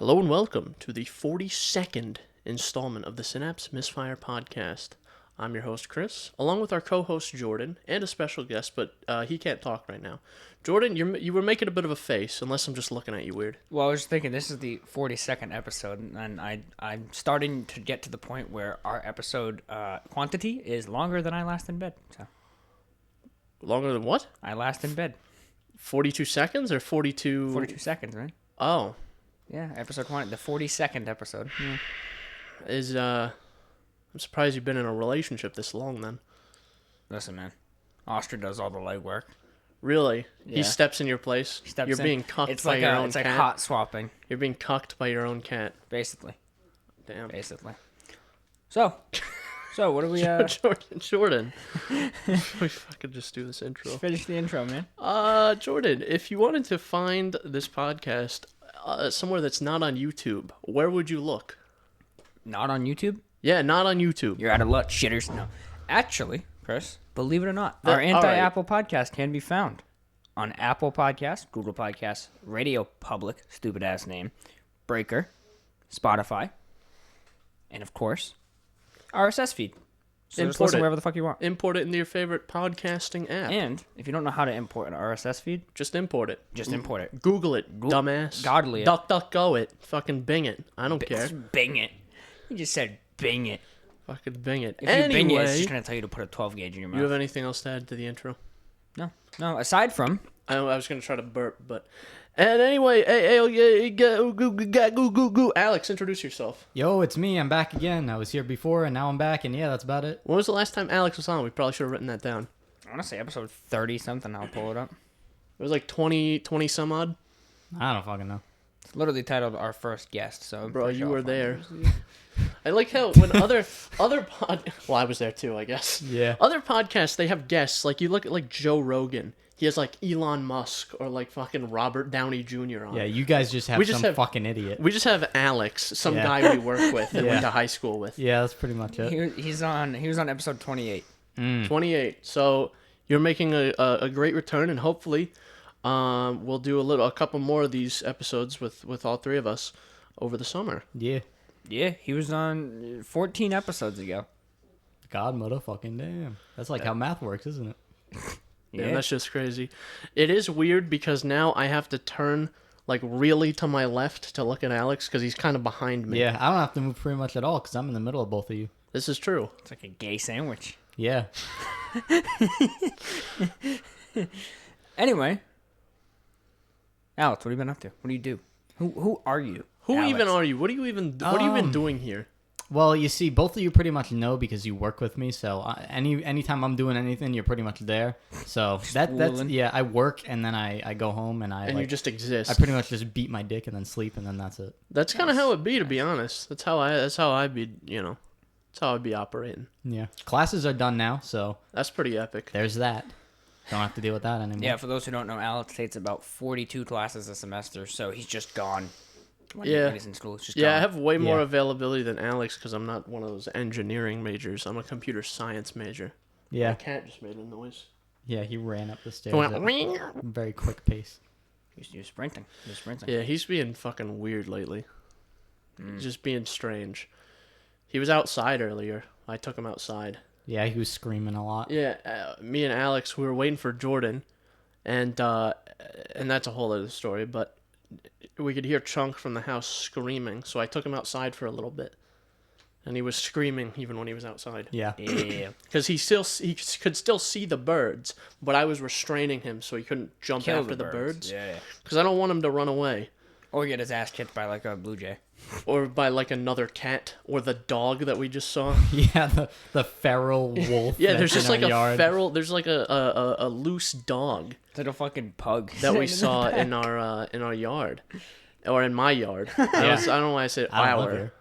Hello and welcome to the 42nd installment of the Synapse Misfire Podcast. I'm your host, Chris, along with our co-host, Jordan, and a special guest, but he can't talk right now. Jordan, you were making a bit of a face, unless I'm just looking at you weird. Well, I was thinking this is the 42nd episode, and I'm starting to get to the point where our episode quantity is longer than I last in bed. So Longer than what? I last in bed. 42 seconds or 42... 42 seconds, right? Oh. Yeah, episode quantity, the 42nd episode. Yeah. I'm surprised you've been in a relationship this long, then. Listen, man. Oscar does all the legwork. Really? Yeah. He steps in your place? You're being cucked by your own cat? It's like hot swapping. You're being cucked by your own cat. Basically. Damn. Basically. So what do we... Jordan. We fucking just do this intro. Finish the intro, man. Jordan, if you wanted to find this podcast somewhere that's not on YouTube, where would you look? Not on YouTube? Yeah, not on YouTube. You're out of luck, shitters. No. Actually, Chris, believe it or not, our anti-Apple podcast can be found on Apple Podcasts, Google Podcasts, Radio Public, stupid-ass name, Breaker, Spotify, and, of course, RSS Feed. So just listen wherever the fuck you want. Import it into your favorite podcasting app. And if you don't know how to import an RSS feed, just import it. Just import it. Google it, dumbass. Godly it. DuckDuckGo it. Fucking Bing it. I don't care. Bing it. You just said Bing it. Fucking Bing it. If you Bing it, it's just going to tell you to put a 12 gauge in your mouth. You have anything else to add to the intro? No, aside from... I was going to try to burp, but... And anyway, Alex, introduce yourself. Yo, it's me. I'm back again. I was here before, and now I'm back, and yeah, that's about it. When was the last time Alex was on? We probably should have written that down. I want to say episode 30-something. I'll pull it up. It was like 20 some odd. I don't fucking know. It's literally titled Our First Guest, so... Bro, you were there. I like how when other well, I was there too, I guess. Yeah. Other podcasts, they have guests. Like, you look at, like, Joe Rogan. He has, like, Elon Musk or, like, fucking Robert Downey Jr. on. Yeah, you guys just have some fucking idiot. We just have Alex, some guy we work with and went to high school with. Yeah, that's pretty much it. He was on episode 28. 28. So you're making a great return, and hopefully we'll do a couple more of these episodes with all three of us over the summer. Yeah. Yeah, he was on 14 episodes ago. God motherfucking damn. That's like how math works, isn't it? Yeah, that's just crazy. It is weird because now I have to turn like really to my left to look at Alex because he's kind of behind me. Yeah, I don't have to move pretty much at all because I'm in the middle of both of you. This is true. It's like a gay sandwich. Yeah. Anyway, Alex, what have you been up to? What do you do? Who are you? Who Alex? even are you? What are you even doing here? Well, you see, both of you pretty much know because you work with me. So anytime I'm doing anything, you're pretty much there. So that's yeah. I work and then I go home and you just exist. I pretty much just beat my dick and then sleep and then that's it. That's kind of how it be, to be honest. That's how I'd be. That's how I'd be operating. Yeah. Classes are done now, so that's pretty epic. There's that. Don't have to deal with that anymore. Yeah. For those who don't know, Alex takes about 42 classes a semester, so he's just gone. When he's in school, it's just gone. I have way more availability than Alex because I'm not one of those engineering majors. I'm a computer science major. Yeah. My cat just made a noise. Yeah, he ran up the stairs at a very quick pace. He's sprinting. Yeah, he's being fucking weird lately. He's just being strange. He was outside earlier. I took him outside. Yeah, he was screaming a lot. Yeah, me and Alex, we were waiting for Jordan, and that's a whole other story, but we could hear Chunk from the house screaming, so I took him outside for a little bit. And he was screaming even when he was outside. Yeah. Because he could still see the birds, but I was restraining him so he couldn't jump after the birds. Yeah. Because I don't want him to run away. Or get his ass kicked by like a blue jay. Or by like another cat, or the dog that we just saw. Yeah, the feral wolf. Yeah, there's just like a yard. feral. There's like a loose dog. It's like a fucking pug that we saw in our yard, or in my yard. I don't know why I said our.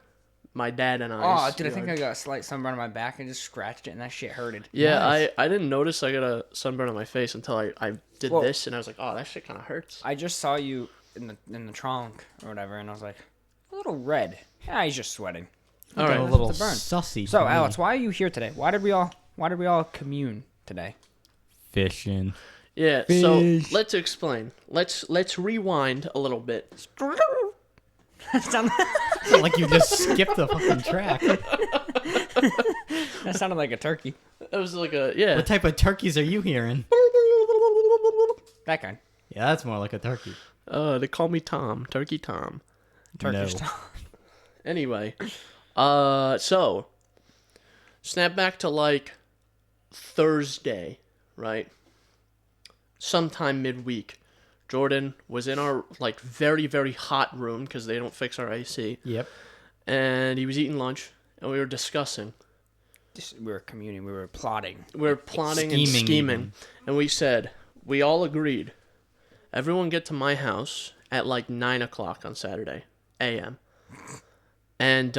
My dad and I. Oh, dude, I think I got a slight sunburn on my back and just scratched it, and that shit hurted. Yeah, nice. I didn't notice I got a sunburn on my face until I did this, and I was like, oh, that shit kind of hurts. I just saw you in the trunk or whatever, and I was like, a little red. Yeah, he's just sweating. All right, a little sussy. So, Alex, why are you here today? Why did we all commune today? Fishing. Yeah. Fish. So let's explain. Let's rewind a little bit. Like you just skipped the fucking track. That sounded like a turkey. It was like a, yeah. What type of turkeys are you hearing? That kind. Yeah, that's more like a turkey. They call me Tom. Turkey Tom. Turkish No. style. Anyway, so snap back to like Thursday, right? Sometime midweek. Jordan was in our like very, very hot room because they don't fix our AC. Yep. And he was eating lunch and we were discussing. We were communing. We were plotting. We were plotting and Scheming scheming. even. And we said, we all agreed, everyone get to my house at like 9 o'clock on Saturday a.m. And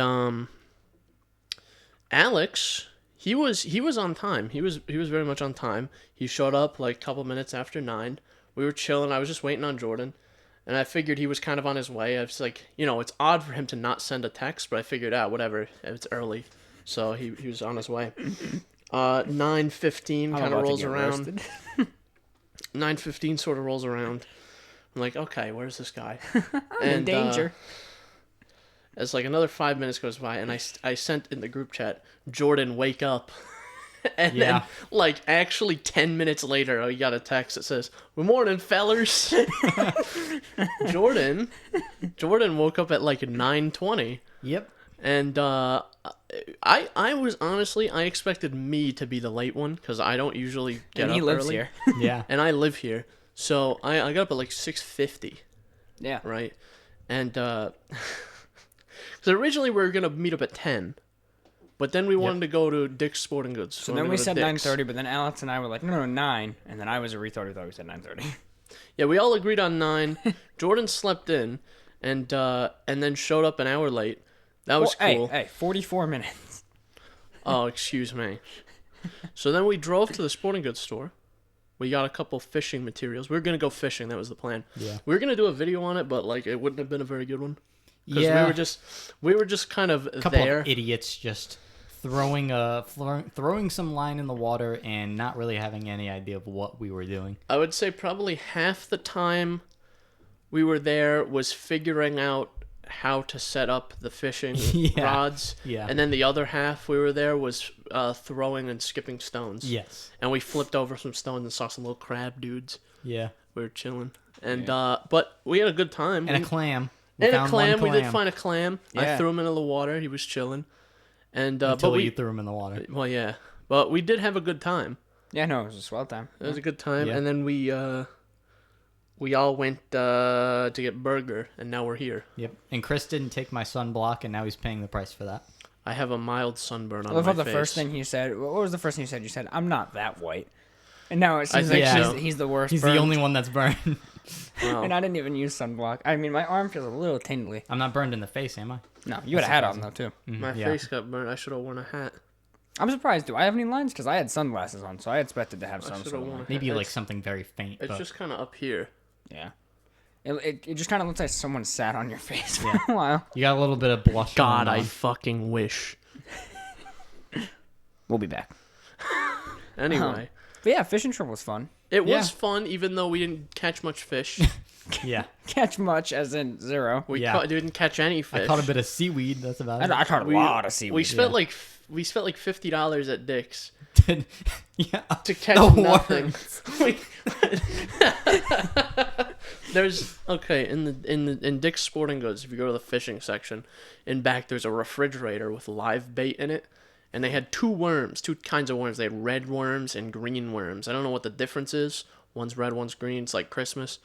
Alex, he was on time. He was very much on time. He showed up like a couple minutes after 9. We were chilling. I was just waiting on Jordan. And I figured he was kind of on his way. I was like, it's odd for him to not send a text, but I figured out, whatever, it's early. So he was on his way. 9:15 kind of rolls around. 9:15 sort of rolls around. I'm like, okay, where's this guy? In danger. As like another 5 minutes goes by, and I sent in the group chat, Jordan, wake up. And then, like, actually 10 minutes later, I got a text that says, good morning, fellers. Jordan woke up at like 9:20. Yep. And I was honestly, I expected me to be the late one because I don't usually get up he lives early. here. Yeah. And I live here. So I got up at like 6:50. Yeah. Right? And so originally we were going to meet up at 10. But then we wanted to go to Dick's Sporting Goods. So then we said 9:30, but then Alex and I were like, no, 9. And then I was a retard who thought we said 9:30. Yeah, we all agreed on 9. Jordan slept in and then showed up an hour late. That was cool. Hey, 44 minutes. Oh, excuse me. So then we drove to the sporting goods store. We got a couple fishing materials. We were going to go fishing. That was the plan. Yeah. We were going to do a video on it, but like it wouldn't have been a very good one. Because Yeah. we were just kind of A couple there. of idiots just throwing some line in the water and not really having any idea of what we were doing. I would say probably half the time we were there was figuring out how to set up the fishing rods. Yeah. And then the other half we were there was throwing and skipping stones. Yes. And we flipped over some stones and saw some little crab dudes. Yeah. We were chilling. And but we had a good time. And a clam. We found one We did find a clam. Yeah. I threw him into the water. He was chilling. And Until but you threw him in the water. well, yeah. But we did have a good time. Yeah, no, it was a swell time. It was a good time. Yeah. And then we all went to get burger, and now we're here. Yep. And Chris didn't take my sunblock, and now he's paying the price for that. I have a mild sunburn on I love my how the face. first thing he said, what was the first thing you said? You said, I'm not that white. And now it seems think like so. he's the worst. He's burned. the only one that's burned. Wow. And I didn't even use sunblock. I mean, my arm feels a little tingly. I'm not burned in the face, am I? No, you had a hat on though too. My Yeah. face got burnt. I should have worn a hat. I'm surprised. Do I have any lines? Because I had sunglasses on, so I expected to have some should've sort of worn line. Maybe like It's- something very faint. It's but just kind of up here. Yeah. It just kind of looks like someone sat on your face for a while. you got a little bit of blush. God, going I on. fucking wish. We'll be back. Anyway, But yeah, fishing trip was fun. it was yeah. fun, even though we didn't catch much fish. Yeah. Catch much, as in 0. We Yeah. didn't catch any fish. I caught a bit of seaweed. That's about it. I caught a lot of seaweed. We spent like $50 at Dick's yeah. to catch The nothing. worms. There's in Dick's Sporting Goods. If you go to the fishing section, in back there's a refrigerator with live bait in it, and they had two kinds of worms. They had red worms and green worms. I don't know what the difference is. One's red, one's green. It's like Christmas.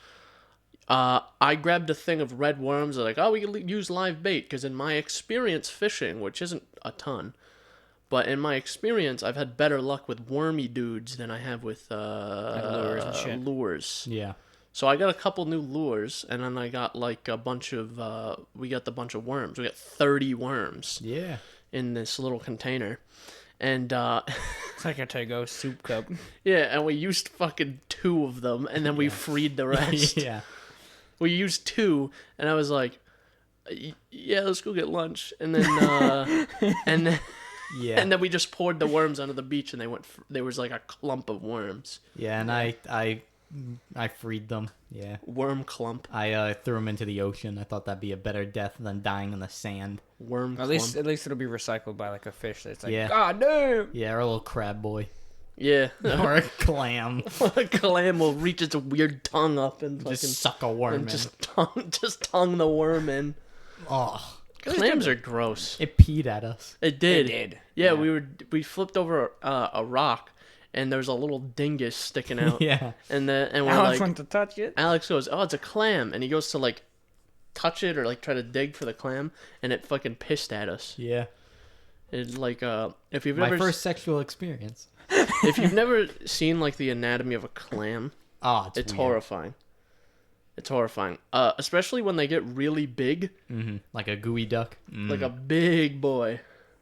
I grabbed a thing of red worms. They're like, oh, we can use live bait because in my experience fishing, which isn't a ton, but in my experience, I've had better luck with wormy dudes than I have with lures and shit. lures. Yeah. So I got a couple new lures, and then I got like a bunch of we got the bunch of worms. We got 30 worms Yeah. in this little container, and It's like a to-go soup cup. yeah, and we used fucking 2 of them, and then we freed the rest. yeah. We used 2, and I was like, yeah, let's go get lunch, and then and then. Yeah. And then we just poured the worms onto the beach, and there was like a clump of worms. Yeah, and I I freed them. Yeah. Worm clump. I threw them into the ocean. I thought that'd be a better death than dying in the sand. Worm At clump. least it'll be recycled by like a fish that's like, Yeah. God damn. Yeah, or a little crab boy. Yeah. Or a clam. A clam will reach its weird tongue up and fucking Just suck a worm and in. just tongue the worm in. Oh. Clams are gross. It peed at us. It did. It did. Yeah, Yeah. we flipped over a rock, and there's a little dingus sticking out. Yeah. And we're Alex like, went to touch it. Alex goes, "Oh, it's a clam," and he goes to like touch it or like try to dig for the clam, and it fucking pissed at us. Yeah. It like if you've My ever first sexual experience. if you've never seen like the anatomy of a clam, Oh, it's weird. horrifying. It's horrifying, especially when they get really big, Mm-hmm. Like a gooey duck. like a big boy.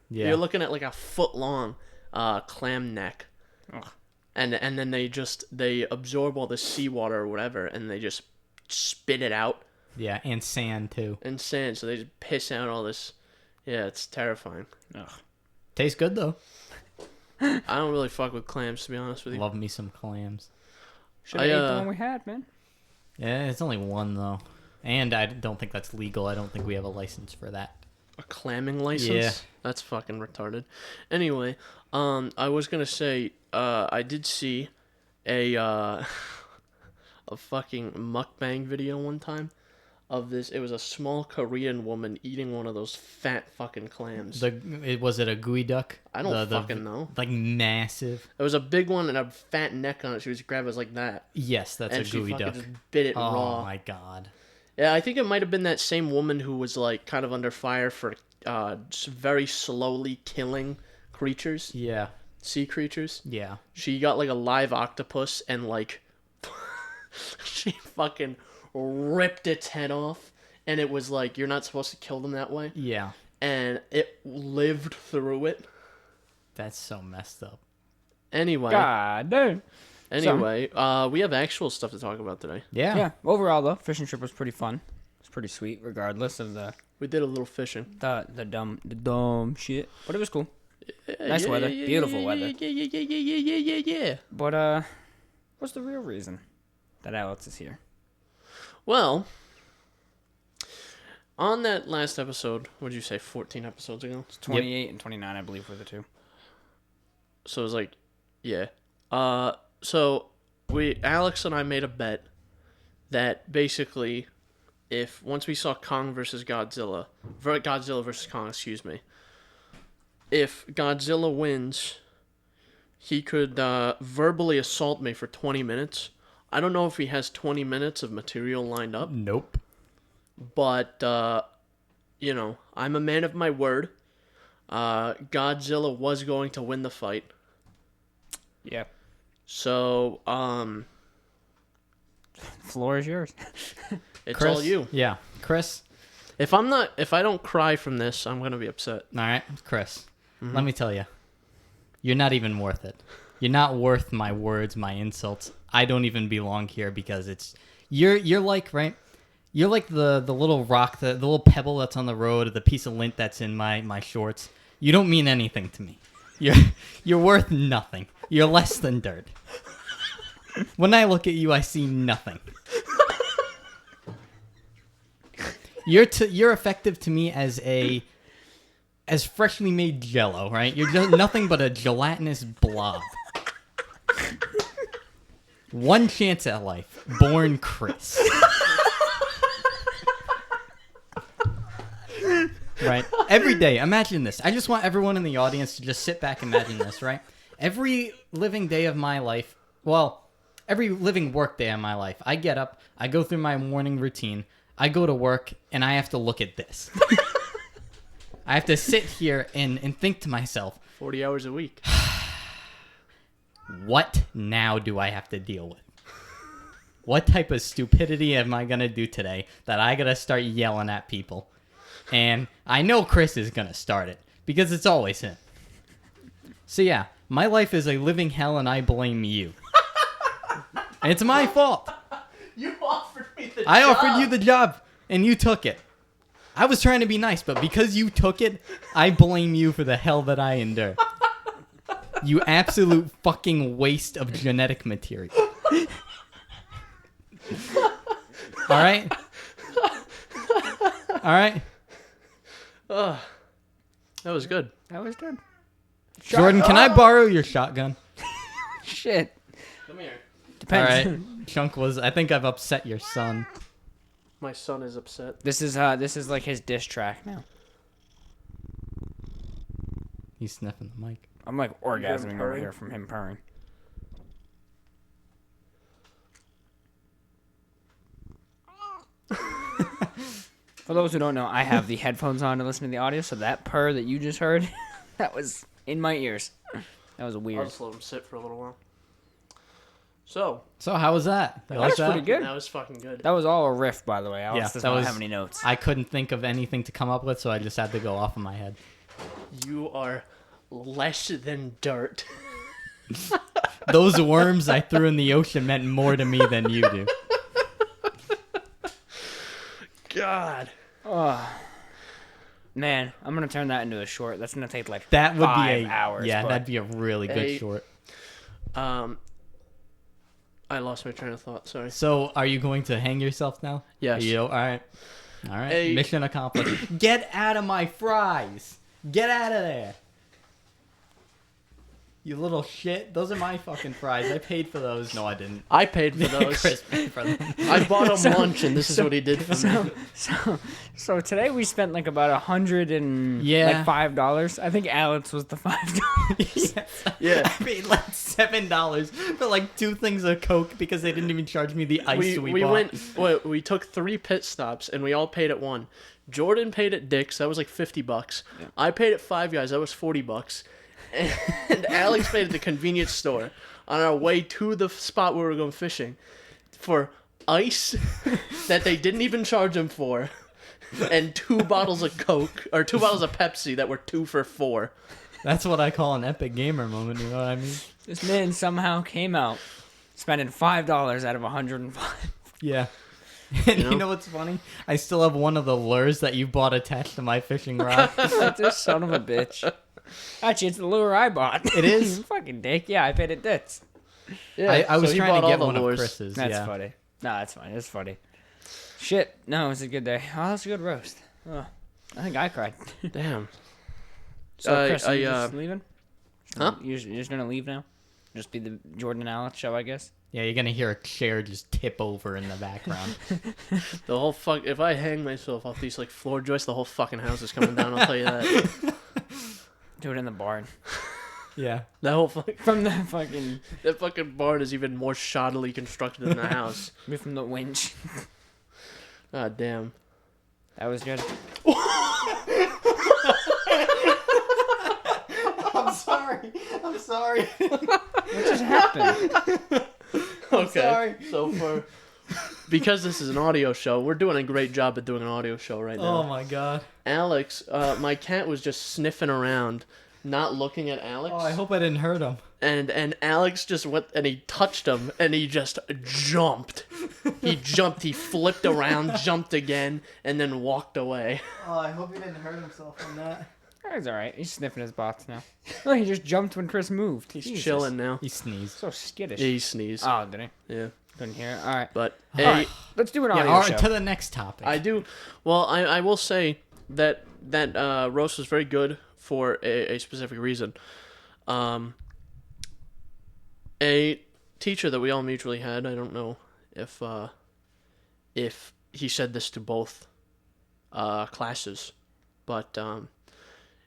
Yeah. You're looking at like a foot long clam neck. Ugh. And then they absorb all the seawater or whatever, and they just spit it out Yeah, and sand too. in sand. So they just piss out all this. Yeah, it's terrifying. Ugh. Tastes good though. I don't really fuck with clams, to be honest with you. Love me some clams. Should have ate the I, one we had, man. Yeah, it's only one though, and I don't think that's legal. I don't think we have a license for that. A clamming license? Yeah. That's fucking retarded. Anyway, I was gonna say, I did see a a fucking mukbang video one time of this. It was a small Korean woman eating one of those fat fucking clams. Was it a gooey duck? I don't fucking know. Like massive. It was a big one and a fat neck on it. She was grabbing it like that. Yes, that's And a she gooey fucking duck. just bit it Oh raw. my god. Yeah, I think it might have been that same woman who was like kind of under fire for very slowly killing creatures, Yeah. sea creatures. Yeah. She got like a live octopus and like she fucking ripped its head off, and it was like, you're not supposed to kill them that way, Yeah. and it lived through it. That's so messed up. Anyway, God damn. we have actual stuff to talk about today. Yeah. Yeah. Overall, though, fishing trip was pretty fun. It's pretty sweet, regardless of the We did a little fishing. dumb shit. But it was cool. Nice weather. Beautiful weather. Yeah. But what's the real reason that Alex is here? Well, on that last episode, what did you say, 14 episodes ago? 28 and 29, I believe, were the two. So it was like, yeah. So Alex and I made a bet that basically, if once we saw Kong versus Godzilla versus Kong, excuse me, if Godzilla wins, he could verbally assault me for 20 minutes. I don't know if he has 20 minutes of material lined up, Nope. but I'm a man of my word. Godzilla was going to win the fight. Yeah. So, Floor is yours. it's Chris? all you. Yeah. Chris? If I don't cry from this, I'm gonna be upset. All right. Chris, let me tell you. You're not even worth it. You're not worth my words, my insults. I don't even belong here because you're like, right? You're like the little rock, the little pebble that's on the road, or the piece of lint that's in my shorts. You don't mean anything to me. You're worth nothing. You're less than dirt. When I look at you, I see nothing. You're effective to me as freshly made Jello, right? You're just nothing but a gelatinous blob. One chance at life, born Chris. Right? Every day, imagine this. I just want everyone in the audience to just sit back and imagine this, right? Every living day of my life, well, every living work day of my life, I get up, I go through my morning routine, I go to work, and I have to look at this. I have to sit here and think to myself, 40 hours a week. what now do I have to deal with? What type of stupidity am I going to do today that I got to start yelling at people? And I know Chris is going to start it because it's always him. So yeah, my life is a living hell and I blame you. And it's my fault. You offered me the I offered you the job and you took it. I was trying to be nice, but because you took it, I blame you for the hell that I endure. You absolute fucking waste of genetic material. All right. All right. That was good. That was good. Jordan, can I borrow your shotgun? Shit. Come here. All Depends. right. Chunk was. I think I've upset your son. My son is upset. This is like his diss track now. He's sniffing the mic. I'm like orgasming over purring? here from him purring. For those who don't know, I have the headphones on to listen to the audio, so that purr that you just heard, that was in my ears. That was I'll weird. just let him sit for a little while. So how was that? You like was pretty good. that was fucking good. That was all a riff, by the way. Alex does that not was- have any notes. I couldn't think of anything to come up with, so I just had to go off of my head. You are less than dirt. Those worms I threw in the ocean meant more to me than you do. God. Oh, man, I'm gonna turn that into a short. That's gonna take like That would 5 be hours. Yeah, but that'd be a really good Hey. short. I lost my train of thought. Sorry. So, are you going to hang yourself now? Yes. All right. All right. Hey. Mission accomplished. Get out of my fries. Get out of there. You little shit. Those are my fucking fries. I paid for those. No, I didn't. I paid for those. Chris paid for them. I bought him lunch, and this is what he did for me. So today we spent like about Yeah. $5. I think Alex was the $5. Yes. Yeah. I paid like $7 for like 2 things of Coke because they didn't even charge me the ice we bought. We took 3 pit stops, and we all paid at one. Jordan paid at Dick's. That was like $50. Yeah. I paid at Five Guys. That was $40. And Alex paid at the convenience store on our way to the spot where we were going fishing for ice that they didn't even charge him for, and 2 bottles of Coke, or 2 bottles of Pepsi that were 2 for $4. That's what I call an epic gamer moment, you know what I mean? This man somehow came out spending $5 out of 105. Yeah. And You know? you know what's funny? I still have one of the lures that you bought attached to my fishing rod. This son of a bitch. Actually, it's the lure I bought. It is? You fucking dick. Yeah, I paid it dits. Yeah, I was so he trying to bought get all one the of lures. Chris's. That's yeah. funny. No, that's fine. It's funny. Shit. No, it was a good day. Oh, that's a good roast. Oh, I think I cried. Damn. So, Chris, are you just uh, leaving? Huh? You're just going to leave now? Just be the Jordan and Alex show, I guess? Yeah, you're going to hear a chair just tip over in the background. The whole if I hang myself off these like floor joists, the whole fucking house is coming down. I'll tell you that. Do it in the barn. Yeah. That whole fucking From the fucking... that fucking barn is even more shoddily constructed than the house. Maybe from the winch. God damn. That was good. I'm sorry. I'm sorry. What just happened? Okay. sorry. So because this is an audio show, we're doing a great job at doing an audio show right now. Oh my god. Alex, my cat was just sniffing around, not looking at Alex. Oh, I hope I didn't hurt him. And Alex just went and he touched him and he just jumped. He jumped, he flipped around, jumped again, and then walked away. Oh, I hope he didn't hurt himself on that. He's alright. He's sniffing his box now. Oh, he just jumped when Chris moved. He's Jesus. chilling now. He sneezed. So skittish. Yeah, he sneezed. Oh, did he? Yeah. Couldn't hear it. Alright. But Alright. Let's do an audio Yeah, all right, show. to the next topic. I do. Well, I will say that roast was very good for a specific reason. A teacher that we all mutually had. I don't know if he said this to both classes, but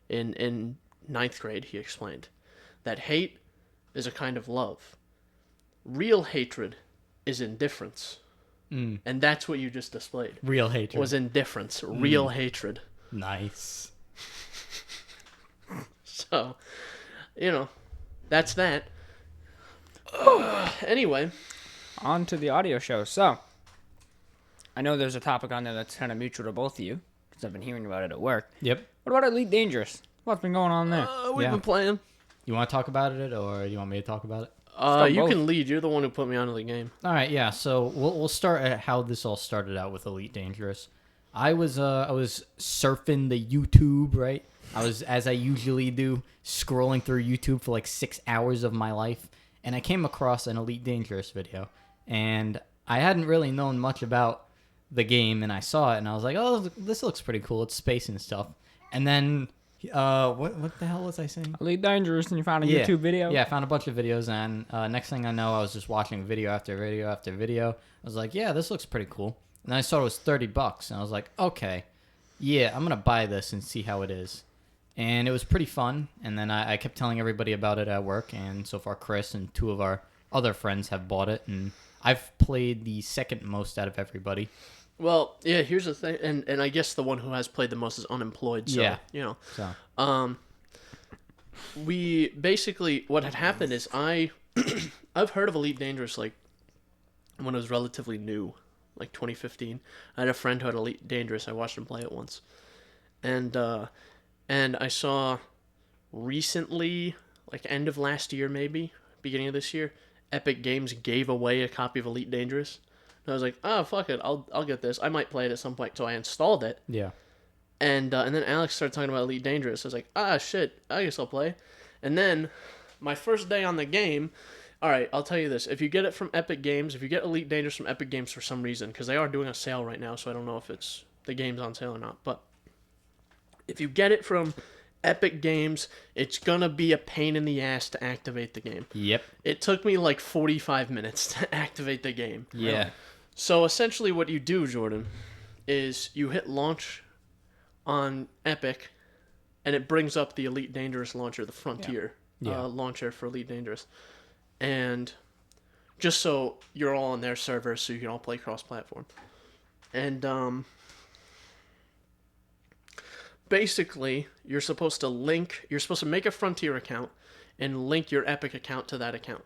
in 9th grade he explained that hate is a kind of love. Real hatred is indifference. And that's what you just displayed. Real hatred. Was indifference. Real hatred. Nice. So, that's that. Anyway. On to the audio show. So, I know there's a topic on there that's kind of mutual to both of you, because I've been hearing about it at work. Yep. What about Elite Dangerous? What's been going on there? We've Yeah. been playing. You want to talk about it, or you want me to talk about it? You both. can lead. You're the one who put me onto the game. All right, yeah. So we'll start at how this all started out with Elite Dangerous. I was surfing the YouTube, right? I was, as I usually do, scrolling through YouTube for like 6 hours of my life, and I came across an Elite Dangerous video, and I hadn't really known much about the game, and I saw it, and I was like, oh, this looks pretty cool. It's space and stuff. And then, what the hell was I saying? Elite Dangerous, and you found a YouTube video? Yeah, I found a bunch of videos, and next thing I know, I was just watching video after video after video. I was like, yeah, this looks pretty cool. And then I saw it was $30, and I was like, okay, yeah, I'm going to buy this and see how it is. And it was pretty fun, and then I kept telling everybody about it at work, and so far Chris and 2 of our other friends have bought it, and I've played the second most out of everybody. Well, yeah, here's the thing, and I guess the one who has played the most is unemployed, so, you know. So. We basically, what had happened is I've heard of Elite Dangerous, like, when it was relatively new, like 2015. I had a friend who had Elite Dangerous. I watched him play it once. And I saw recently, like end of last year maybe, beginning of this year, Epic Games gave away a copy of Elite Dangerous. And I was like, oh, fuck it, I'll get this. I might play it at some point. So I installed it. Yeah. And then Alex started talking about Elite Dangerous. I was like, shit, I guess I'll play. And then my first day on the game, all right, I'll tell you this. If you get it from Epic Games, if you get Elite Dangerous from Epic Games for some reason, because they are doing a sale right now, so I don't know if it's the game's on sale or not, but if you get it from Epic Games, it's going to be a pain in the ass to activate the game. Yep. It took me like 45 minutes to activate the game. Yeah. So essentially what you do, Jordan, is you hit launch on Epic, and it brings up the Elite Dangerous launcher, the Frontier launcher for Elite Dangerous. And just so you're all on their server so you can all play cross-platform. And basically, you're supposed to make a Frontier account and link your Epic account to that account.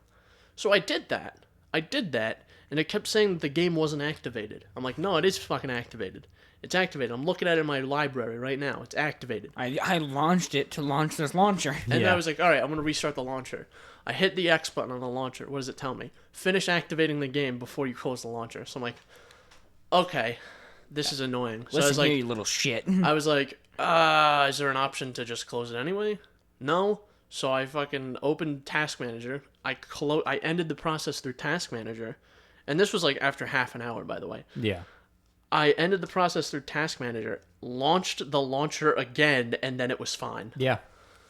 So I did that, and it kept saying that the game wasn't activated. I'm like, no, it is fucking activated. It's activated. I'm looking at it in my library right now. It's activated. I launched it to launch this launcher. And I was like, all right, I'm going to restart the launcher. I hit the X button on the launcher. What does it tell me? Finish activating the game before you close the launcher. So I'm like, okay, this is annoying. So Listen I was like, here, you little shit. I was like, is there an option to just close it anyway? No. So I fucking opened Task Manager. I ended the process through Task Manager. And this was like after half an hour, by the way. Yeah. I ended the process through Task Manager, launched the launcher again, and then it was fine. Yeah.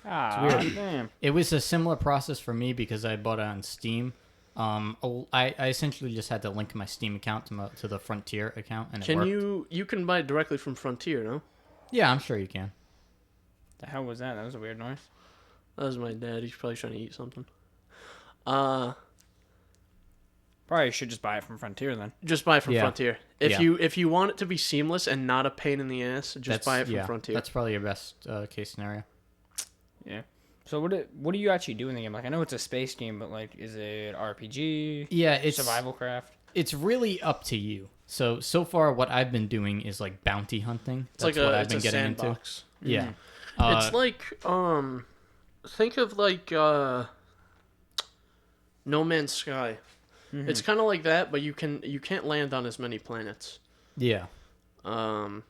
Weird. Damn. It was a similar process for me because I bought it on Steam. I essentially just had to link my Steam account to the Frontier account, and it worked. You can buy it directly from Frontier, no? Yeah, I'm sure you can. The hell was that? That was a weird noise. That was my dad. He's probably trying to eat something. Probably should just buy it from Frontier then. Just buy it from Frontier. If you want it to be seamless and not a pain in the ass, buy it from Frontier. That's probably your best case scenario. Yeah. So what do you actually do in the game? Like, I know it's a space game, but like, is it RPG? Yeah, it's survival craft. It's really up to you. So far, what I've been doing is like bounty hunting. That's what I've been getting sandbox. Into. Yeah. It's like think of like No Man's Sky. Mm-hmm. It's kind of like that, but you can't land on as many planets. Yeah. And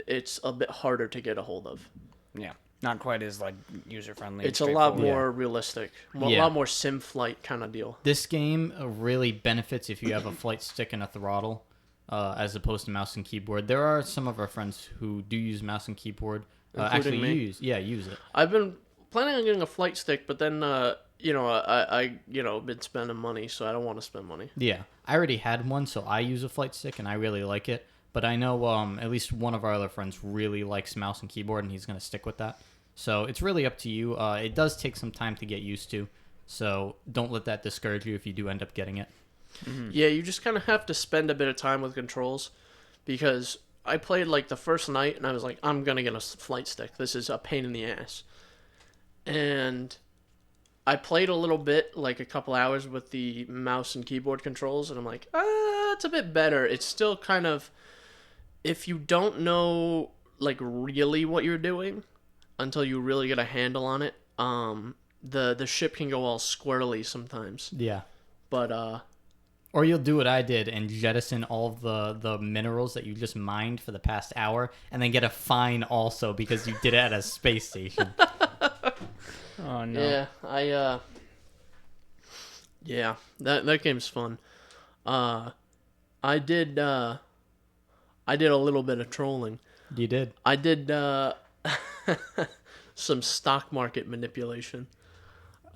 it's a bit harder to get a hold of. Yeah. Not quite as like user friendly. It's a lot more realistic, a lot more sim flight kind of deal. This game really benefits if you have a flight stick and a throttle, as opposed to mouse and keyboard. There are some of our friends who do use mouse and keyboard. Use it. I've been planning on getting a flight stick, but then I been spending money, so I don't want to spend money. Yeah, I already had one, so I use a flight stick and I really like it. But I know at least one of our other friends really likes mouse and keyboard, and he's gonna stick with that. So it's really up to you. It does take some time to get used to, so don't let that discourage you if you do end up getting it. Mm-hmm. Yeah, you just kind of have to spend a bit of time with controls, because I played like the first night and I was like, I'm gonna get a flight stick. This is a pain in the ass. And I played a little bit, like a couple hours with the mouse and keyboard controls, and I'm like, it's a bit better. It's still kind of, if you don't know like really what you're doing until you really get a handle on it, the ship can go all squirrely sometimes. Yeah. But or you'll do what I did and jettison all of the minerals that you just mined for the past hour, and then get a fine also because you did it at a space station. Oh no. Yeah, that game's fun. I did a little bit of trolling. You did. I did some stock market manipulation.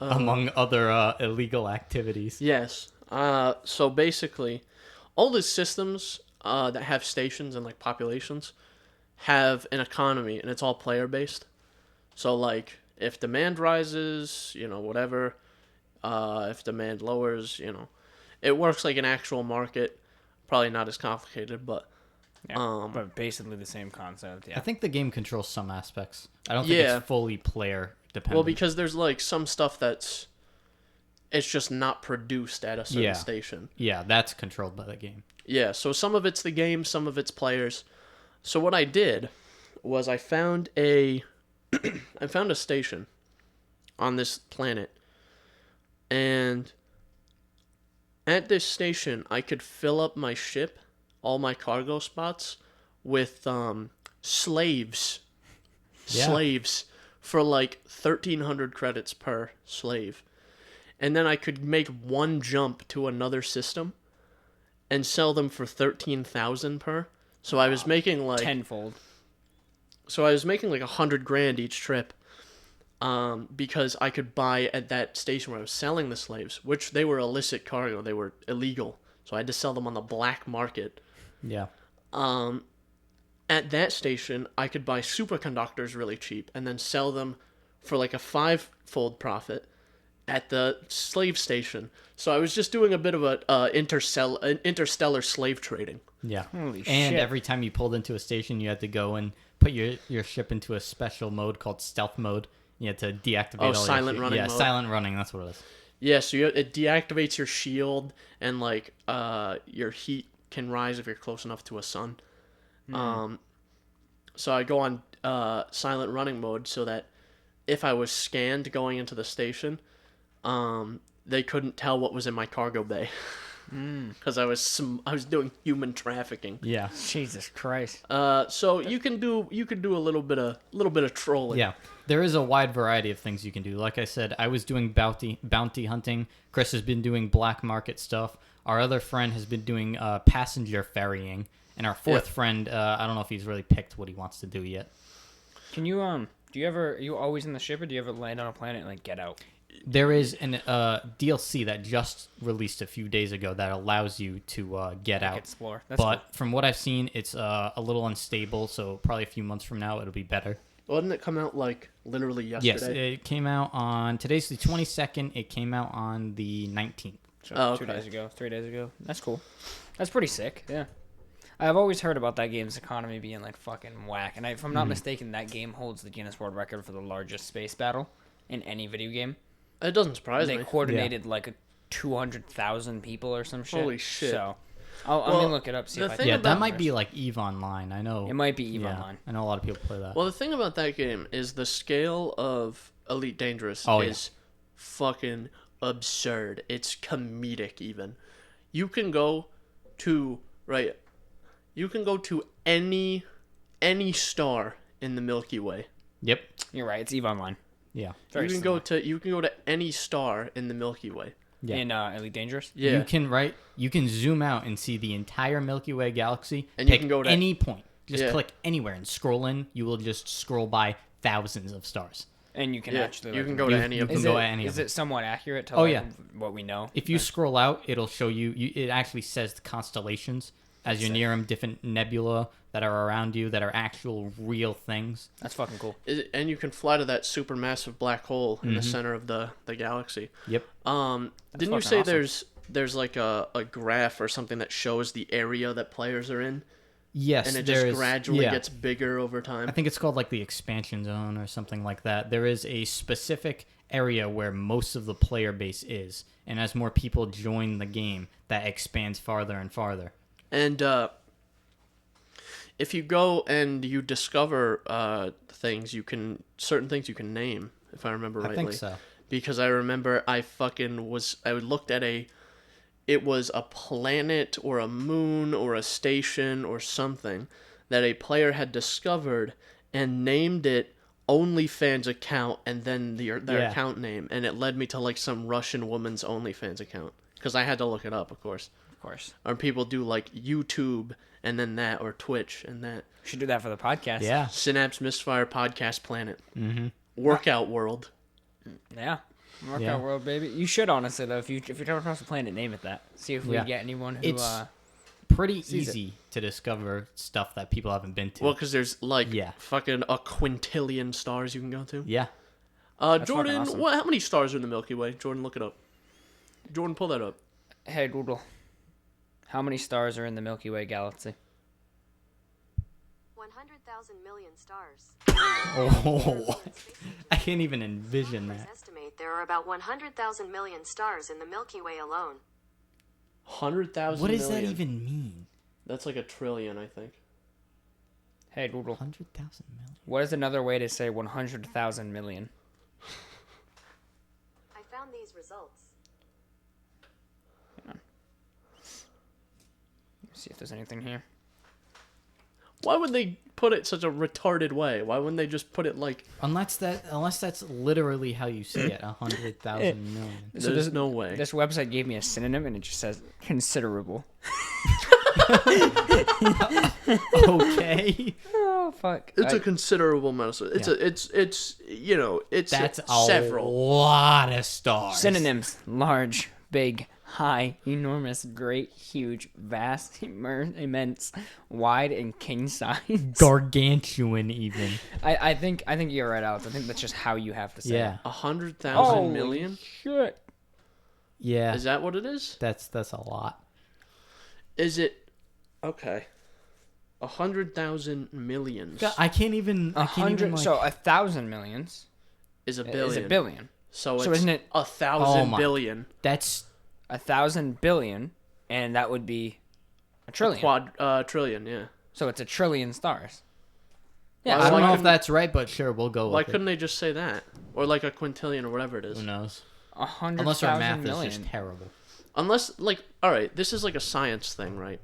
Among other illegal activities. Yes. So basically, all the systems that have stations and like populations have an economy, and it's all player based. So like, if demand rises, whatever. If demand lowers, it works like an actual market. Probably not as complicated, but but basically the same concept. Yeah. I think the game controls some aspects. I don't think it's fully player dependent. Well, because there's like some stuff it's just not produced at a certain station. Yeah, that's controlled by the game. Yeah, so some of it's the game, some of it's players. So what I did was I found a station on this planet, and at this station I could fill up my ship, all my cargo spots, with slaves. Yeah. Slaves for like 1,300 credits per slave. And then I could make one jump to another system and sell them for 13,000 per. So I was making like tenfold. So I was making like $100,000 each trip, because I could buy at that station where I was selling the slaves, which they were illicit cargo, they were illegal. So I had to sell them on the black market. Yeah. At that station, I could buy superconductors really cheap and then sell them for like a 5-fold profit at the slave station. So I was just doing a bit of a interstellar slave trading. Yeah. Holy and shit. every time you pulled into a station, you had to go and put your ship into a special mode called stealth mode. You had to deactivate all silent your running Yeah, mode. silent running. That's what it is. Yeah, so it deactivates your shield, and like your heat can rise if you're close enough to a sun. So I go on silent running mode so that if I was scanned going into the station, they couldn't tell what was in my cargo bay, because I was doing human trafficking. Yeah. Jesus Christ. So you can do a little bit of trolling. Yeah. There is a wide variety of things you can do. Like I said, I was doing bounty hunting. Chris has been doing black market stuff. Our other friend has been doing passenger ferrying. And our fourth friend, I don't know if he's really picked what he wants to do yet. Can you are you always in the ship, or do you ever land on a planet and like get out? There is an DLC that just released a few days ago that allows you to get out. Explore. That's But cool. from what I've seen, it's a little unstable, so probably a few months from now it'll be better. Didn't it come out like literally Yes, yesterday? it came out on, today's the 22nd, it came out on the 19th. So 2 days ago, 3 days ago. That's cool. That's pretty sick. Yeah. I've always heard about that game's economy being like fucking whack, and if I'm not mistaken, that game holds the Guinness World Record for the largest space battle in any video game. It doesn't surprise They me. coordinated like 200,000 people or some shit. Holy shit. So I'm gonna look it up. See the if I thing can. Yeah, that about might be like EVE Online, I know. It might be EVE Yeah, Online. I know a lot of people play that. Well, the thing about that game is the scale of Elite Dangerous is fucking absurd. It's comedic even. You can go to any star in the Milky Way. Yep. You're right. It's EVE Online. Yeah. Very You can go to any star in the Milky Way. Yeah. In Elite Dangerous. Yeah. You can zoom out and see the entire Milky Way galaxy. And you pick can go to any point. Just Yeah. click anywhere and scroll in. You will just scroll by thousands of stars. And you can Yeah, actually you like, can go to any of you them. can go at any Is of them. it somewhat accurate to Oh, like, yeah. what we know? If you scroll out, it'll show you. It actually says the constellations as you're near them, different nebula that are around you that are actual real things. That's fucking cool. And you can fly to that supermassive black hole in the center of the galaxy. Yep. Didn't you fucking say awesome. there's like a graph or something that shows the area that players are in, Yes. and it there just is- gradually yeah. gets bigger over time? I think it's called like the expansion zone or something like that. There is a specific area where most of the player base is, and as more people join the game, that expands farther and farther. And if you go and you discover certain things you can name, if I remember rightly. I think so. Because I remember I looked at it was a planet or a moon or a station or something that a player had discovered and named it OnlyFans account and then their account name, and it led me to like some Russian woman's OnlyFans account because I had to look it up, of course. Of course. Or people do like YouTube and then that, or Twitch and that. Should do that for the podcast. Yeah. Synapse Misfire Podcast Planet. Mm-hmm. Workout World. Yeah. Workout World, baby. You should, honestly, though. If you're coming across the planet, name it that. See if we get anyone who... It's pretty easy to discover stuff that people haven't been to. Well, because there's like fucking a quintillion stars you can go to. Yeah. Jordan, awesome. how many stars are in the Milky Way? Jordan, look it up. Jordan, pull that up. Hey, Google. How many stars are in the Milky Way galaxy? 100,000 million stars. Oh, I can't even envision that. Estimate there are about 100,000 million stars in the Milky Way alone. 100,000 What does million. that even mean? That's like a trillion, I think. Hey, Google. 100,000 million. What is another way to say 100,000 million? I found these results. Hang on. Let's see if there's anything here. Why would they put it such a retarded way? Why wouldn't they just put it like... Unless that's literally how you say it, 100,000 million. There's no way. This website gave me a synonym, and it just says considerable. Okay. Oh, fuck. It's a considerable amount of... It's That's several. a lot of stars. Synonyms: large, big, high, enormous, great, huge, vast, immense, wide, and king size. Gargantuan, even. I think you're right, Alex. I think that's just how you have to say Yeah. it. 100,000 million? Shit. Yeah. Is that what it is? That's a lot. Is it... Okay. 100,000 millions I can't even. I can't even, like... So 1,000 millions is a billion. is a billion. So it's isn't it 1,000 my- billion. That's 1,000 billion, and that would be a trillion. Trillion, yeah. So it's a trillion stars. Yeah, I don't know if couldn't- that's right, but sure, we'll go Why with it. couldn't they just say that? Or like a quintillion or whatever it is. Who knows? 100,000 Unless our math million. is just terrible. Unless, like, all right, this is like a science thing, right?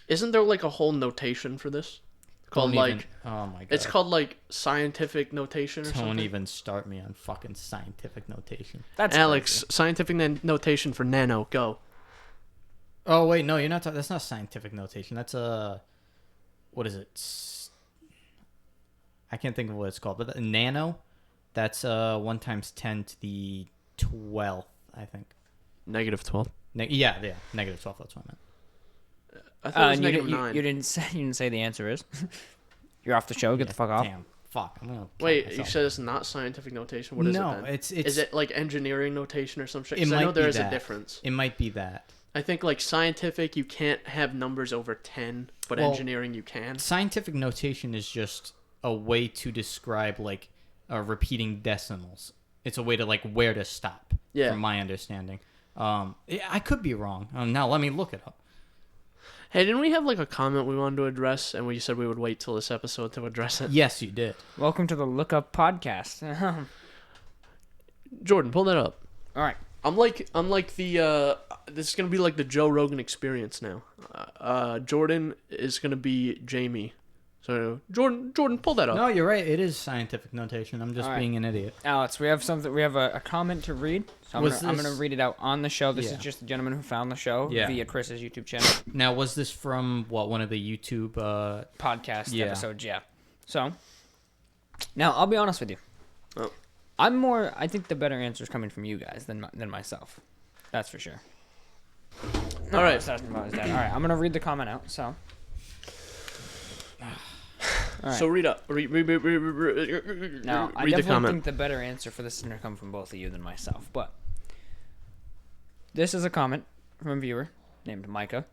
Isn't there like a whole notation for this? Called Don't like, even- oh my god. it's called like scientific notation or Don't something. even start me on fucking scientific notation. That's Alex, crazy. scientific notation for nano, go. Oh wait, no, you're not. That's not scientific notation. That's what is it? I can't think of what it's called. But nano, that's 1 times 10 to the 12th, I think. Negative 12. Yeah, negative 12. That's what I meant. I thought it was And negative 9. you didn't say the answer is. You're off the show. Get the fuck off. Damn, fuck. I'm gonna Wait, kill you myself. said it's not scientific notation? What is No, it then? it's Is it like engineering notation or some shit? It Because I might know there be is a that. difference. It might be that. I think like scientific, you can't have numbers over 10, but Well, engineering you can. Scientific notation is just a way to describe like repeating decimals. It's a way to like where to stop. Yeah. From my understanding. I could be wrong. Now let me look it up. Hey, didn't we have like a comment we wanted to address, and we said we would wait till this episode to address it? Yes, you did. Welcome to the Look Up Podcast. Jordan, pull that up. All right. I'm like the this is gonna be like the Joe Rogan experience now. Jordan is gonna be Jamie. So Jordan, pull that up. No, you're right. It is scientific notation. I'm just All right. being an idiot. Alex, we have something. We have a comment to read. So I'm Was gonna this- read it out on the show. This is Yeah. just the gentleman who found the show Yeah. via Chris's YouTube channel Now, was this from one of the YouTube? podcast Yeah. episodes. Yeah. So now I'll be honest with you. Oh. I think the better answer is coming from you guys than myself. That's for sure. All right. All right. I'm gonna read the comment out. So. All right. So read up. Read Now, I the definitely comment. think the better answer for this is going to come from both of you than myself. But this is a comment from a viewer named Micah.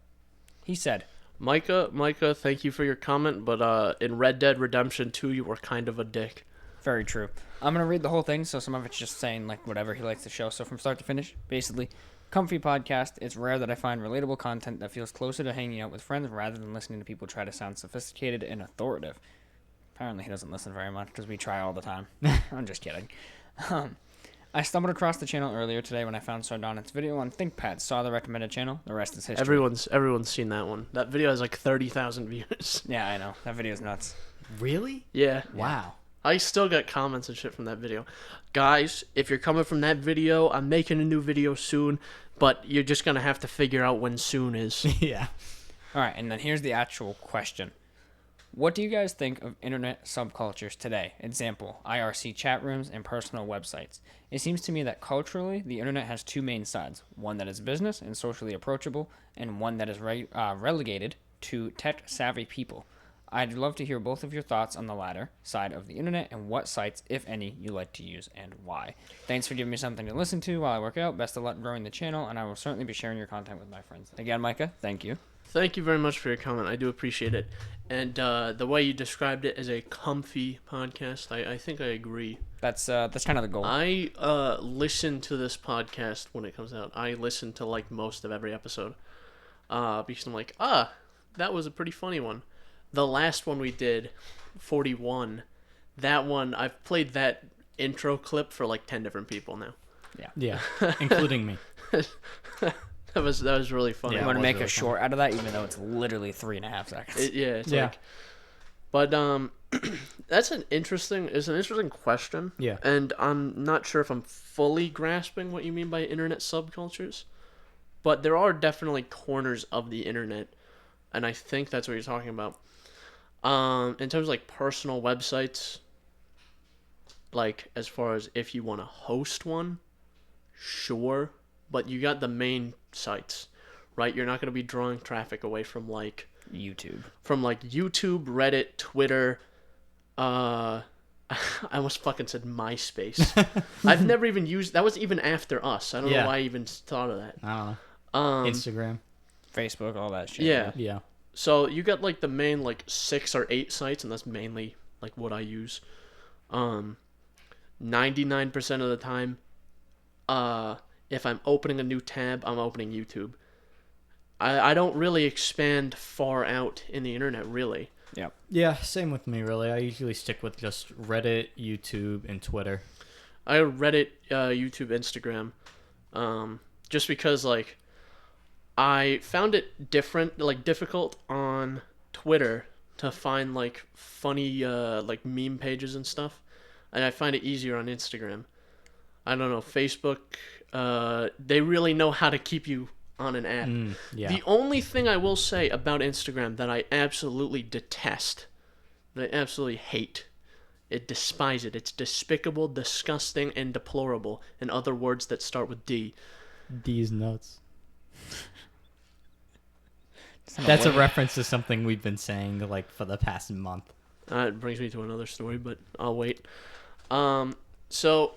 He said, Micah, thank you for your comment, but in Red Dead Redemption 2, you were kind of a dick. very true. I'm going to read the whole thing, so some of it's just saying like whatever he likes the show. So from start to finish, basically, comfy podcast. It's rare that I find relatable content that feels closer to hanging out with friends rather than listening to people try to sound sophisticated and authoritative. Apparently he doesn't listen very much because we try all the time. I'm just kidding. I stumbled across the channel earlier today when I found Sardony's video on ThinkPad. Saw the recommended channel. The rest is history. Everyone's seen that one. That video has like 30,000 views. Yeah, I know. That video's nuts. Really? Yeah. Wow. I still got comments and shit from that video. Guys, if you're coming from that video, I'm making a new video soon, but you're just going to have to figure out when soon is. Yeah. All right, and then here's the actual question. What do you guys think of internet subcultures today? Example, IRC chat rooms and personal websites. It seems to me that culturally, the internet has two main sides. One that is business and socially approachable, and one that is relegated to tech-savvy people. I'd love to hear both of your thoughts on the latter side of the internet and what sites, if any, you like to use and why. Thanks for giving me something to listen to while I work out. Best of luck growing the channel, and I will certainly be sharing your content with my friends. Again, Micah, thank you. Thank you very much for your comment. I do appreciate it. And the way you described it as a comfy podcast, I think I agree. That's kind of the goal. I listen to this podcast when it comes out. I listen to like most of every episode because I'm like, that was a pretty funny one. The last one we did, 41, that one, I've played that intro clip for like 10 different people now. Yeah, including me. That was really funny. I'm Yeah, going to make really a short out of that, even though it's literally 3.5 seconds. It's Yeah. like, but that's an interesting question. Yeah. And I'm not sure if I'm fully grasping what you mean by internet subcultures, but there are definitely corners of the internet, and I think that's what you're talking about. In terms of like personal websites, like as far as if you want to host one, sure, but you got the main sites, right? You're not going to be drawing traffic away from YouTube, Reddit, Twitter. I almost fucking said MySpace. I've never even used that. Was even after us. I don't know why I even thought of that. I don't know. Instagram, Facebook, all that shit. Yeah. So you got like the main like 6 or 8 sites, and that's mainly like what I use. 99% of the time, if I'm opening a new tab, I'm opening YouTube. I don't really expand far out in the internet, really. Yeah. Yeah, same with me, really. I usually stick with just Reddit, YouTube, and Twitter. I Reddit, YouTube, Instagram, just because like I found it difficult on Twitter to find like funny like meme pages and stuff, and I find it easier on Instagram. I don't know, Facebook, they really know how to keep you on an app. Yeah. The only thing I will say about Instagram that I absolutely detest, that I absolutely hate, despise it. It's despicable, disgusting, and deplorable, in other words that start with D. D's nuts. That's a reference to something we've been saying like for the past month. It brings me to another story, but I'll wait. So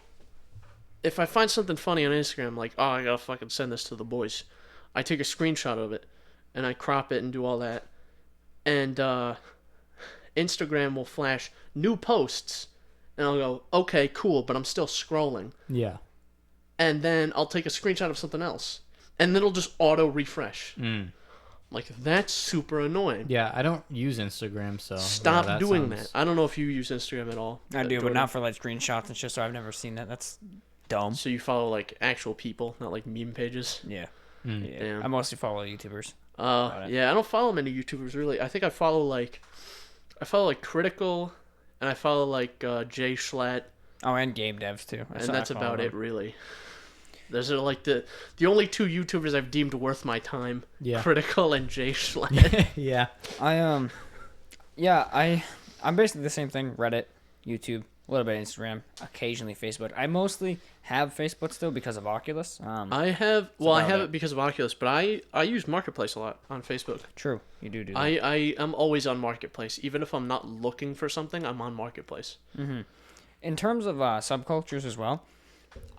if I find something funny on Instagram, like, oh, I gotta fucking send this to the boys, I take a screenshot of it and I crop it and do all that, and Instagram will flash new posts, and I'll go, okay, cool, but I'm still scrolling. Yeah. And then I'll take a screenshot of something else, and then it'll just auto refresh. Like, that's super annoying. Yeah, I don't use Instagram, so Stop doing that. I don't know if you use Instagram at all. I do, Jordan. but not for like screenshots and shit, so I've never seen that. That's dumb. So you follow like actual people, not like meme pages. Yeah. Damn. I mostly follow YouTubers. Yeah, I don't follow many YouTubers really. I think I follow like Critical, and I follow like Jay Schlatt. Oh, and game devs too. And that's about it really. Those are like the only 2 YouTubers I've deemed worth my time. Yeah. Critical and Jay Schlatt. Yeah. I'm basically the same thing. Reddit, YouTube, a little bit of Instagram, occasionally Facebook. I mostly have Facebook still because of Oculus. I have it because of Oculus, but I use Marketplace a lot on Facebook. True, you do that. I am always on Marketplace. Even if I'm not looking for something, I'm on Marketplace. In terms of subcultures as well,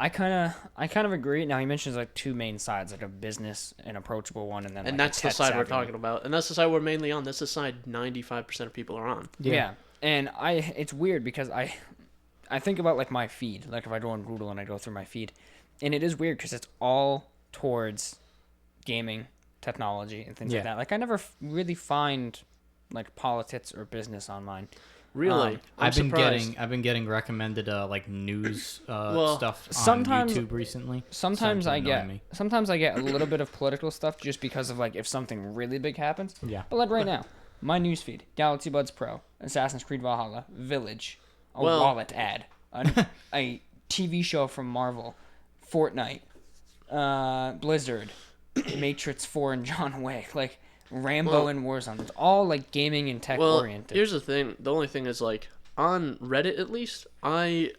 I kind of agree. Now he mentions like 2 main sides, like a business and approachable one, and then And like that's the side we're talking about. And that's the side we're mainly on. That's the side 95% of people are on. Yeah. And it's weird because I think about like my feed, like if I go on Google and I go through my feed, and it is weird because it's all towards gaming, technology, and things like that. Like I never really find like politics or business on mine. Really? I've been getting recommended like news stuff on sometimes YouTube recently. Sometimes I get a little bit of political stuff just because of like if something really big happens. Yeah. But like right now, my newsfeed: Galaxy Buds Pro, Assassin's Creed Valhalla, Village, a wallet ad, a TV show from Marvel, Fortnite, Blizzard, Matrix 4, and John Wick, like Rambo and Warzone. It's all like gaming and tech oriented. Here's the thing. The only thing is like on Reddit, at least, I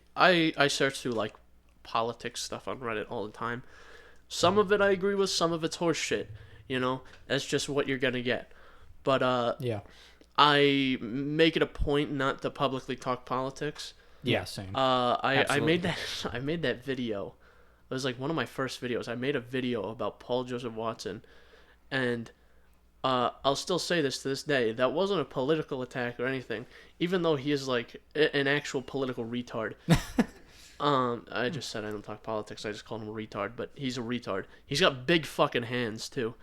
search through like politics stuff on Reddit all the time. Some of it I agree with, some of it's horse shit. You know, that's just what you're gonna get. But Yeah. I make it a point not to publicly talk politics. Yeah, same. I made that video. It was like one of my first videos. I made a video about Paul Joseph Watson, and I'll still say this to this day. That wasn't a political attack or anything, even though he is like an actual political retard. I just said I don't talk politics. I just called him a retard, but he's a retard. He's got big fucking hands too.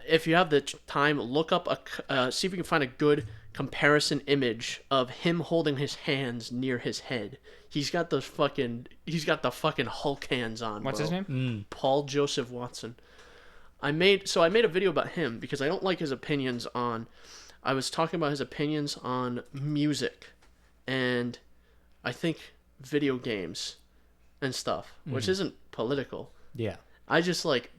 If you have the time, look up see if you can find a good comparison image of him holding his hands near his head. He's got the fucking Hulk hands on. What's his name? Paul Joseph Watson. I made a video about him because I don't like his opinions on. I was talking about his opinions on music, and I think video games and stuff, which isn't political. Yeah. I just like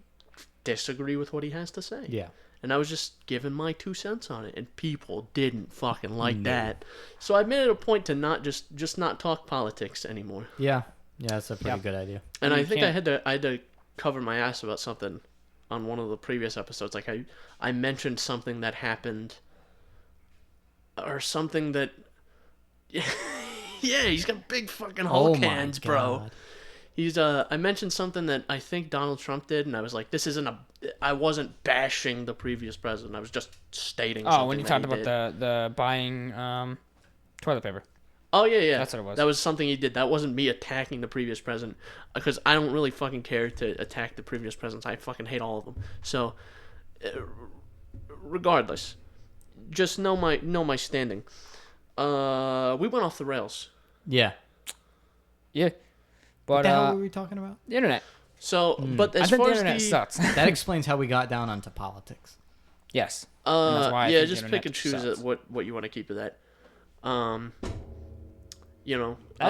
disagree with what he has to say. Yeah. And I was just giving my 2 cents on it, and people didn't fucking like that. So I made it a point to not just not talk politics anymore. Yeah. Yeah, that's a pretty good idea. And I think I had to cover my ass about something on one of the previous episodes. Like I mentioned something that happened, or something that. Yeah, he's got big fucking Hulk hands, bro. He's I mentioned something that I think Donald Trump did, and I was like, this isn't I wasn't bashing the previous president. I was just stating something. Oh, when you talked about the buying toilet paper. Oh, yeah. That's what it was. That was something he did. That wasn't me attacking the previous president, because I don't really fucking care to attack the previous presidents. I fucking hate all of them. So, regardless, just know my standing. We went off the rails. Yeah. Yeah. But What the hell were we talking about? the internet. So, but I as think far the as internet sucks. That explains how we got down onto politics. Yes. And that's why I think just the pick and internet choose sucks. what you want to keep of that. That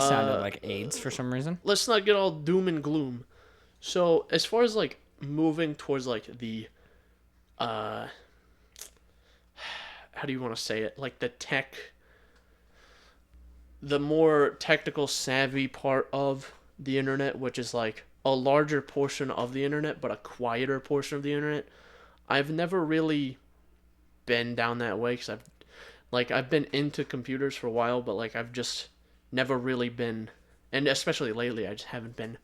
sounded like AIDS for some reason. Let's not get all doom and gloom. So, as far as like moving towards like the how do you want to say it? Like the more technical savvy part of the internet, which is like a larger portion of the internet but a quieter portion of the internet. I've never really been down that way, because I've been into computers for a while, but like I've just never really been, and especially lately, I just haven't been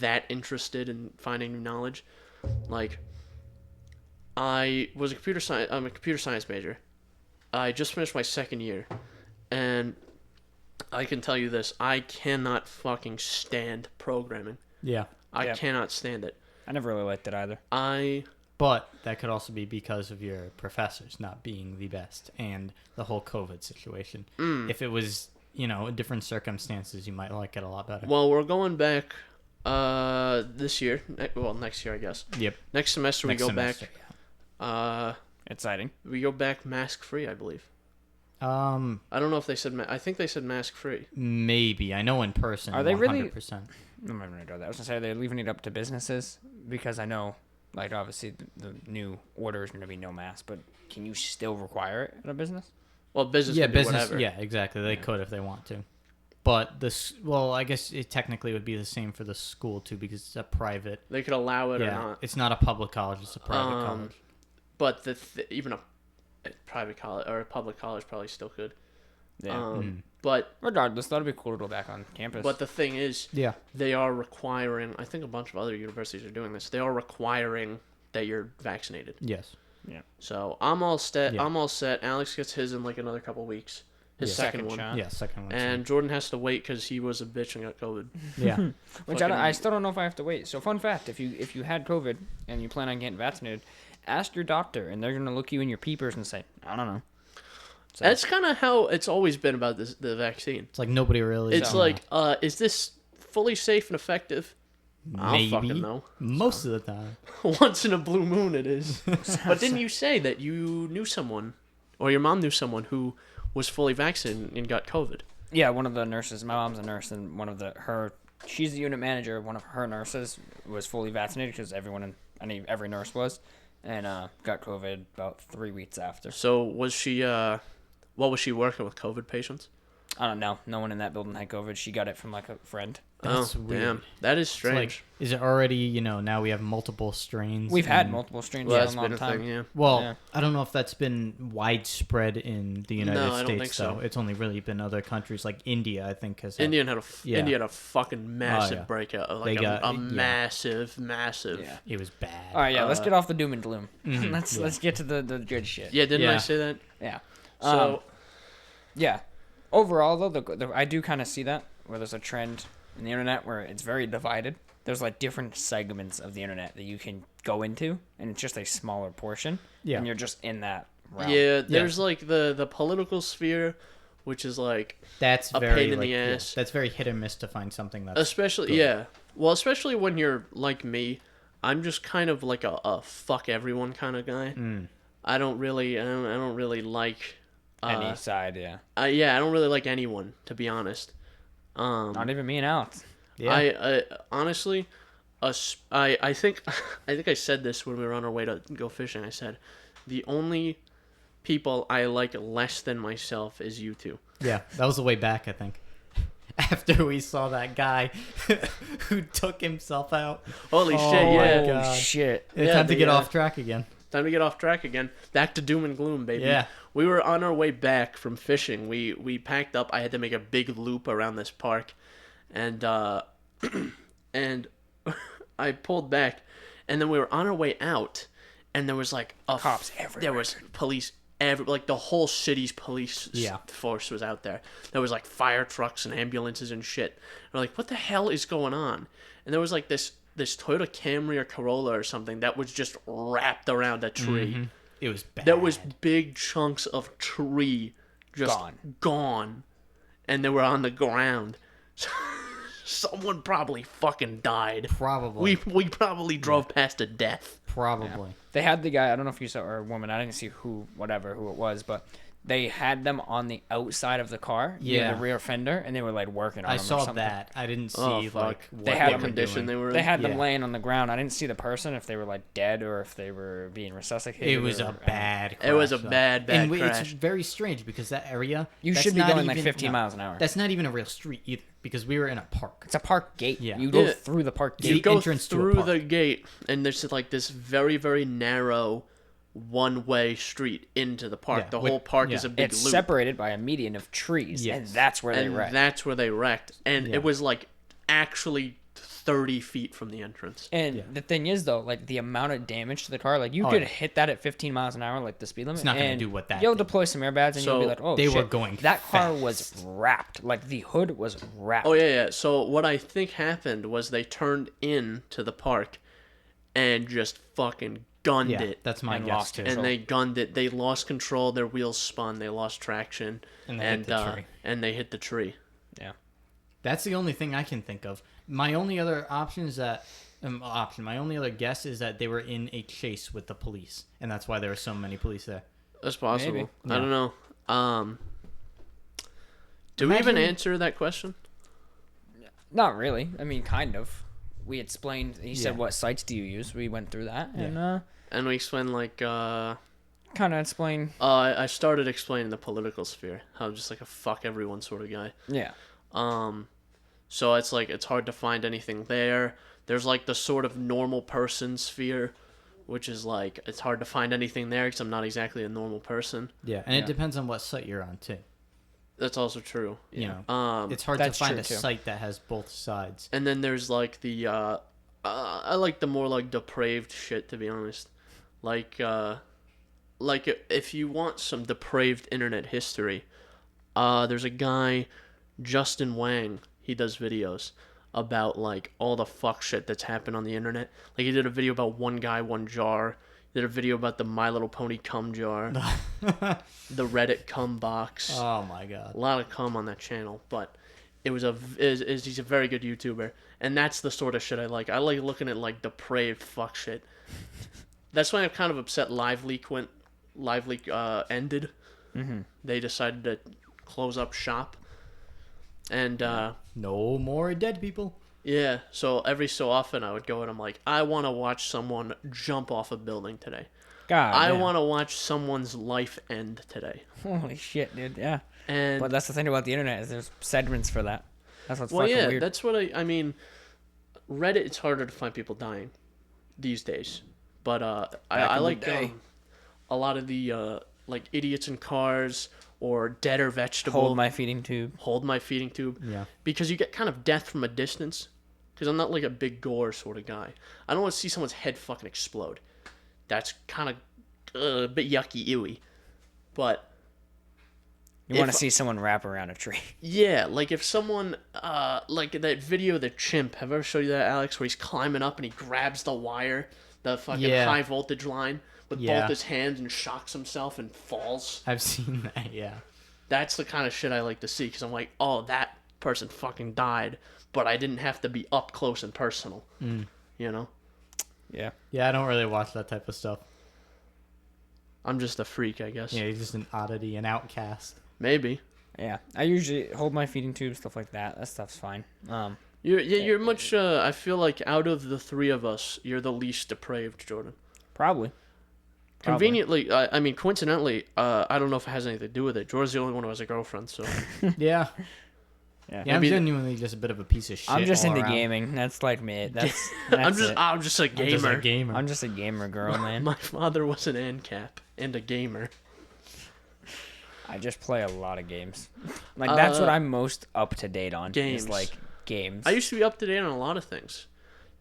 that interested in finding new knowledge. Like, I'm a computer science major. I just finished my second year, and I can tell you this: I cannot fucking stand programming. Yeah. I cannot stand it. I never really liked it either. But that could also be because of your professors not being the best and the whole COVID situation. If it was, different circumstances, you might like it a lot better. Well, we're going back this year. Next year, I guess. Yep. Next semester we go back. Yeah. Exciting. We go back mask free, I believe. I don't know if they said. I think they said mask free. Maybe. I know in person. Are they 100%. really? I'm not going to do that. I was going to say, they're leaving it up to businesses, because I know, like, obviously the new order is going to be no mask, but can you still require it at a business? Well, business. Yeah, can do business. whatever. Yeah, exactly. They could if they want to. But I guess it technically would be the same for the school too, because it's a private. They could allow it or not. It's not a public college; it's a private college. But even a private college or a public college probably still could. Yeah. But regardless, that'd be cool to go back on campus. But the thing is, yeah, they are requiring. I think a bunch of other universities are doing this. They are requiring that you're vaccinated. Yes. Yeah. So I'm all set. Yeah. I'm all set. Alex gets his in like another couple weeks. His second one. shot. Yeah, second one. And Jordan has to wait because he was a bitch and got COVID. Yeah. Which I still don't know if I have to wait. So fun fact: if you had COVID and you plan on getting vaccinated, ask your doctor, and they're gonna look you in your peepers and say, I don't know. So, that's kind of how it's always been about the vaccine. It's like nobody really. It's like, is this fully safe and effective? I don't fucking know. Most of the time. Once in a blue moon, it is. But didn't you say that you knew someone, or your mom knew someone who was fully vaccinated and got COVID. Yeah, one of the nurses. My mom's a nurse, and she's the unit manager. One of her nurses was fully vaccinated because every nurse was, and got COVID about 3 weeks after. So was she? What was she working with COVID patients? I don't know. No one in that building had COVID. She got it from like a friend. That's weird. weird. Damn, that is It's strange. like, is it already, now we have multiple strains? We've had and- multiple strains Well, for that's a long been a time. thing, yeah. Well, Yeah. I don't know if that's been widespread in the United No, States, I don't think so. though. It's only really been other countries like India, I think, has had- India had a fucking massive yeah. breakout, They got- yeah. massive. Yeah. It was bad. All right, yeah. Let's get off the doom and gloom. Mhm, Let's get to the good shit. Yeah, didn't I Yeah. say that? Yeah. So Yeah. Overall, though, I do kind of see that where there's a trend in the internet where it's very divided. There's like different segments of the internet that you can go into, and it's just a smaller portion. Yeah. And you're just in that realm. yeah, there's like the political sphere, which is like That's a very pain in like, the yeah, ass. that's very hit or miss to find something that's Especially good. especially when you're like me. I'm just kind of like a fuck everyone kind of guy. I don't really like Any side, yeah. I don't really like anyone, to be honest. Not even me and Alex. Yeah. I honestly, I think I said this when we were on our way to go fishing. I said, the only people I like less than myself is you two. Yeah, that was the way back, I think. After we saw that guy who took himself out. Holy shit! my Yeah, God. Shit. It's Yeah, time to get the, off track again. time to get off track again. Back to doom and gloom, baby. Yeah. We were on our way back from fishing. We packed up. I had to make a big loop around this park, and and I pulled back, and then we were on our way out, and there was like Cops everywhere. There was police like the whole city's police Yeah. force was out there. There was like fire trucks and ambulances and shit. We're like, what the hell is going on? And there was like this Toyota Camry or Corolla or something that was just wrapped around a tree. It was bad. That was big chunks of tree just gone. And they were on the ground. Someone probably fucking died. Probably. We probably drove past a death. Probably. They had the guy, I don't know if you saw, or a woman, I didn't see who it was, but they had them on the outside of the car, near Yeah. the rear fender, and they were like working on I them or saw something. that. I didn't see Oh, fuck. like what They had were condition doing. they were in. They had them Yeah. laying on the ground. I didn't see the person, if they were like dead or if they were being resuscitated. It was or, a bad crash. It was a though. bad and crash. it's very strange because that area You that's should be not going like even- 15 no, miles an hour. That's not even a real street either because we were in a park. It's a park gate. Yeah. You go Yeah. through the park The You gate. go entrance to a through park. the gate, and there's like this very, very narrow one-way street into the park. Yeah, The with- whole park yeah. is a big It's loop. separated by a median of trees, and Yes. that's where they And wrecked. that's where they wrecked. And Yeah. it was like actually 30 feet from the entrance. And the thing is, though, like the amount of damage to the car, like you could yeah. hit that at 15 miles an hour, like the speed limit. It's not gonna and do what that You'll did. deploy some airbags, and So you'll be like, "Oh, they were shit." going That car fast. was wrapped, like the hood was wrapped. Oh, yeah. So what I think happened was they turned into the park and just fucking gunned Yeah, it. that's my And guess lost too. it. And they gunned it. They lost control. Their wheels spun. They lost traction. And they hit the tree. And they hit the tree. Yeah. That's the only thing I can think of. My only other option is that my only other guess is that they were in a chase with the police, and that's why there were so many police there. That's possible. Maybe. I don't know. Do we even Imagine- answer that question? Not really. I mean, kind of. We explained. He said, Yeah. "What sites do you use?" We went through that, and And we explained like kind of explained. I started explaining the political sphere. How I'm just like a fuck everyone sort of guy. Yeah. So it's like it's hard to find anything there. There's like the sort of normal person sphere, which is like it's hard to find anything there because I'm not exactly a normal person. Yeah, and it depends on what site you're on too. That's also true. You know, it's hard to That's find true, a too. site that has both sides. And then there's like the I like the more like depraved shit, to be honest. Like if you want some depraved internet history, there's a guy, Justin Wang. He does videos about like all the fuck shit that's happened on the internet. Like he did a video about one guy, one jar. He did a video about the My Little Pony cum jar, the Reddit cum box. Oh my god. A lot of cum on that channel, but it was he's a very good YouTuber, and that's the sort of shit I like. I like looking at like depraved fuck shit. That's why I'm kind of upset Live Leak ended, They decided to close up shop. And, No more dead people. yeah, so every so often I would go and I'm like, I want to watch someone jump off a building today. God, I damn. want to watch someone's life end today. Holy shit, dude. Yeah. And But that's the thing about the internet is there's segments for that. That's what's well, fucking yeah, weird. that's what I mean. Reddit, it's harder to find people dying these days. But I in the like day. a lot of the like idiots in cars or dead or vegetable. Hold my feeding tube. Hold my feeding tube. Yeah. Because you get kind of death from a distance. Because I'm not like a big gore sort of guy. I don't want to see someone's head fucking explode. That's kind of a bit yucky, ewy. But You want if- to see someone wrap around a tree. yeah, like if someone, like that video of the chimp. Have I ever showed you that, Alex? Where he's climbing up and he grabs the wire, the fucking Yeah. high voltage line, with Yeah. both his hands and shocks himself and falls. I've seen that, yeah. That's the kind of shit I like to see because I'm like, oh, that person fucking died, but I didn't have to be up close and personal. You know? Yeah. Yeah, I don't really watch that type of stuff. I'm just a freak, I guess. Yeah, he's just an oddity, an outcast. Maybe. Yeah. I usually hold my feeding tube, stuff like that. That stuff's fine. You're much. I feel like out of the three of us, you're the least depraved, Jordan. Probably. Conveniently, I mean, coincidentally, I don't know if it has anything to do with it. Jordan's the only one who has a girlfriend, so Yeah. Yeah. Yeah, I'm Maybe- genuinely just a bit of a piece of shit. I'm just all into around. gaming. That's like me. That's I'm just it. I'm just a gamer. I'm just a gamer. I'm just a gamer girl, man. My father was an ANCAP and a gamer. I just play a lot of games. Like that's what Uh, I'm most up to date on. games. Is like games. I used to be up to date on a lot of things.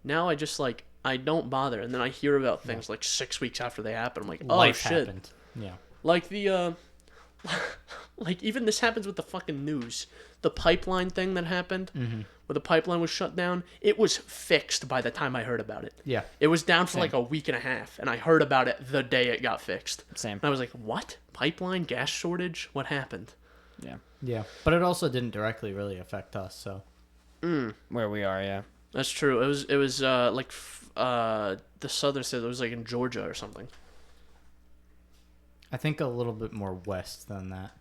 Now I just like I don't bother, and then I hear about things like 6 weeks after they happen. I'm like, oh Life shit! happened. Yeah. Like the like even this happens with the fucking news. The pipeline thing that happened, where the pipeline was shut down, it was fixed by the time I heard about it. Yeah. It was down for like a week and a half, and I heard about it the day it got fixed. Same. And I was like, what? Pipeline? Gas shortage? What happened? Yeah. Yeah. But it also didn't directly really affect us, so. Where we are, yeah. That's true. It was like the southern state. It was like in Georgia or something. I think a little bit more west than that.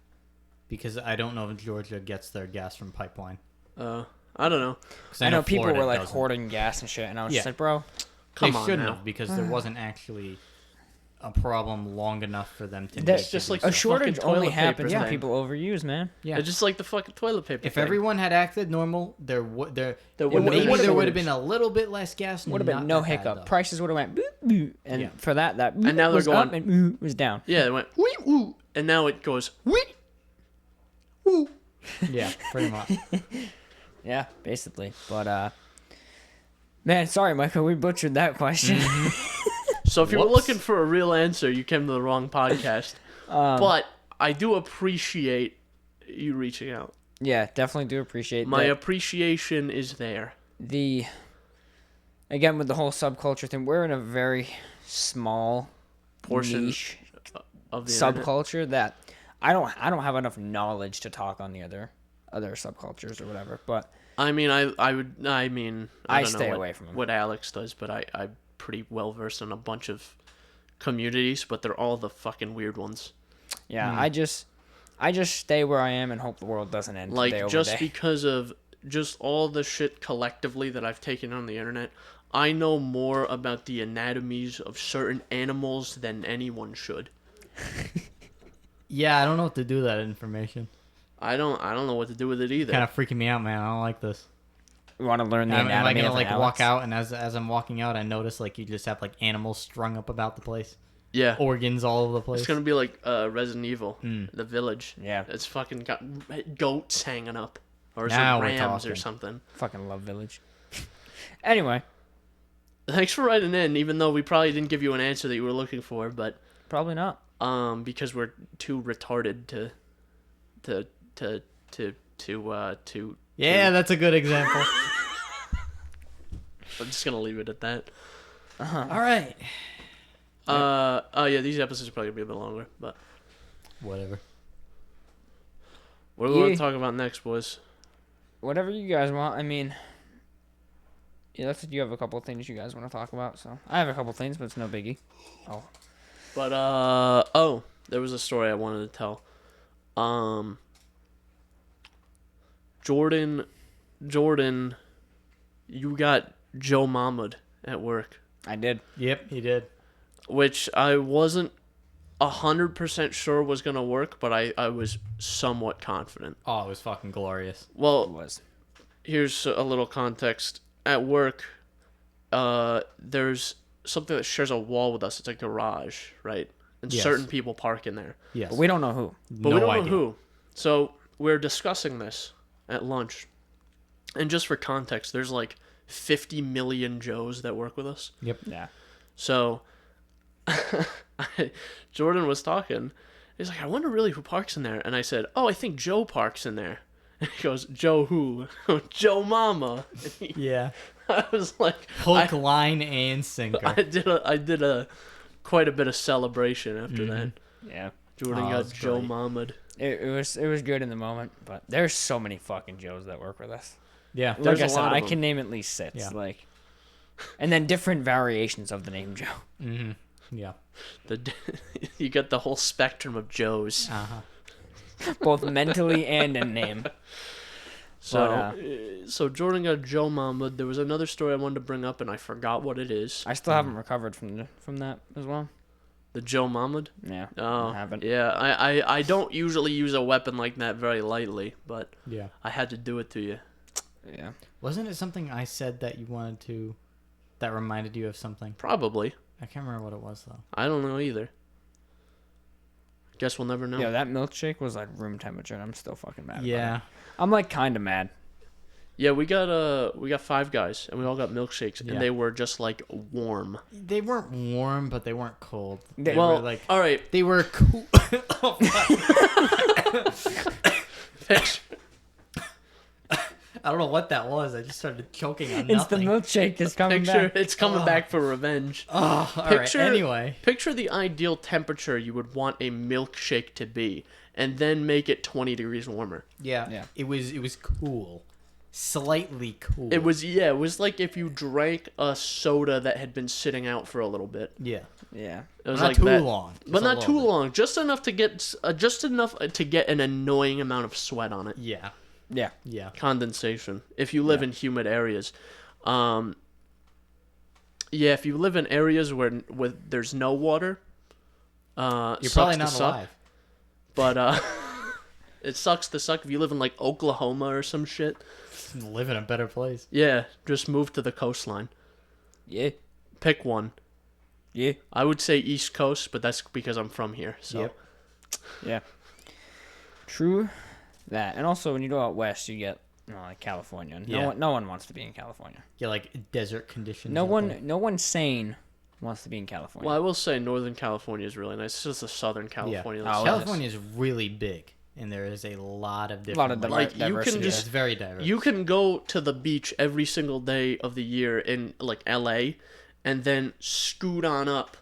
Because I don't know if Georgia gets their gas from pipeline. I don't know. 'Cause I know people Florida were like doesn't. hoarding gas and shit, and I was just Yeah. like, bro, Come They on shouldn't now. have because there wasn't actually a problem long enough for them to. That's need just to like do a a so. shortage fucking toilet only paper happens when thing. people overuse, man. Yeah. It's just like the fucking toilet paper. If thing. everyone had acted normal, there wouldn't maybe have been there a would have shortage. been a little bit less gas. Would have been not no that bad, hiccup. though. Prices would have went boop boop, and Yeah. for that boop And now they're was up going- and boop was down. Yeah, it went wee woo, and now it goes wee woo. Yeah, pretty much. Yeah, basically. But man, sorry, Michael, we butchered that question. So if you were Whoops. looking for a real answer, you came to the wrong podcast. But I do appreciate you reaching out. Yeah, definitely do appreciate My that. appreciation is there. Again with the whole subculture thing. We're in a very small Portion niche of the internet. subculture that I don't have enough knowledge to talk on the other subcultures or whatever. But I mean, I don't know stay what, away from 'em. what Alex does, but I'm pretty well versed in a bunch of communities, but they're all the fucking weird ones. yeah, I just stay where I am and hope the world doesn't end Like, day over just day. because of just all the shit collectively that I've taken on the internet, I know more about the anatomies of certain animals than anyone should. Yeah, I don't know what to do with that information. I don't know what to do with it either. Kind of freaking me out, man. I don't like this. You want to learn the Am I anatomy gonna of like an walk Alex? out and as I'm walking out, I notice like you just have like animals strung up about the place, Yeah. organs all over the place. It's gonna be like Resident Evil, the village. Yeah. It's fucking got goats hanging up, or is Now it we're rams or talking. something? Fucking love Village. Anyway, Thanks for writing in, even though we probably didn't give you an answer that you were looking for, but probably not. because we're too retarded to Yeah, that's a good example. I'm just gonna leave it at that. All right. Oh yeah, these episodes are probably gonna be a bit longer, but Whatever. what do we want Yeah. to talk about next, boys? Whatever you guys want. I mean, yeah, that's you have a couple of things you guys want to talk about. So I have a couple of things, but it's no biggie. Oh, But there was a story I wanted to tell. Jordan, you got Joe Mahmoud at work, I did. Yep, he did. which I wasn't 100% sure was gonna work, but I was somewhat confident. Oh, it was fucking glorious. It Well, was. here's a little context. At work, there's something that shares a wall with us. It's a garage, right? And Yes. certain people park in there. Yes. But we don't know who. But no we don't idea. know who. So we're discussing this at lunch. And just for context, there's like 50 million Joes that work with us. Yep. Yeah. So Jordan was talking. He's like, I wonder really who parks in there. And I said, oh, I think Joe parks in there. And he goes, Joe who? Joe Mama. Yeah. I was like, Hook, line, and sinker. I did a quite a bit of celebration after that. Yeah. Jordan Oh, got that's Joe great. Mahmoud. It was good in the moment, but there's so many fucking Joes that work with us. Yeah. There's Like I a said, lot of I them. can name at least 6. Yeah. Like, and then different variations of the name Joe. Mm-hmm. Yeah. You got the whole spectrum of Joes. Uh-huh. Both mentally and in name. So, But, so Jordan got Joe Mahmoud. There was another story I wanted to bring up, and I forgot what it is. I still haven't recovered from that as well. The Joe Mahmoud. Yeah. Oh, I haven't. yeah. I don't usually use a weapon like that very lightly, but Yeah. I had to do it to you. Yeah. Wasn't it something I said that you wanted to, that reminded you of something? Probably. I can't remember what it was, though. I don't know either. Guess we'll never know. Yeah, that milkshake was like room temperature, and I'm still fucking mad. About Yeah. it. I'm like kind of mad. Yeah, we got 5 guys, and we all got milkshakes, Yeah. and they were just like warm. They weren't warm, but they weren't cold. They- They Well, were like, all right. they were cool. Picture, I don't know what that was. I just started choking on It's the nothing. milkshake is coming picture back. it's coming back for revenge. Oh, all right. Picture- Anyway. Picture the ideal temperature you would want a milkshake to be, and then make it 20 degrees warmer. Yeah. Yeah. It was cool. Slightly cool. It was like if you drank a soda that had been sitting out for a little bit. Yeah. Yeah. It was Not like too that. long. But Just a not little too bit. long, just enough to get an annoying amount of sweat on it. Yeah. Yeah. Yeah. Condensation. If you live in humid areas, yeah, if you live in areas where there's no water, You're sucks probably to not suck. alive. But it sucks to suck if you live in like Oklahoma or some shit. Live in a better place. Yeah, just move to the coastline. Yeah. Pick one. Yeah. I would say East Coast, but that's because I'm from here. So Yep. Yeah. True that. And also when you go out west you get like California. Yeah. No one wants to be in California. Yeah, like desert conditions. No out one there. sane wants to be in California. well, I will say Northern California is really nice. It's just the Southern California. Yeah. that's Oh, California is really big, and there is a lot of different. lot of Like, you can diversity. just- it's very diverse. You can go to the beach every single day of the year in like LA and then scoot on up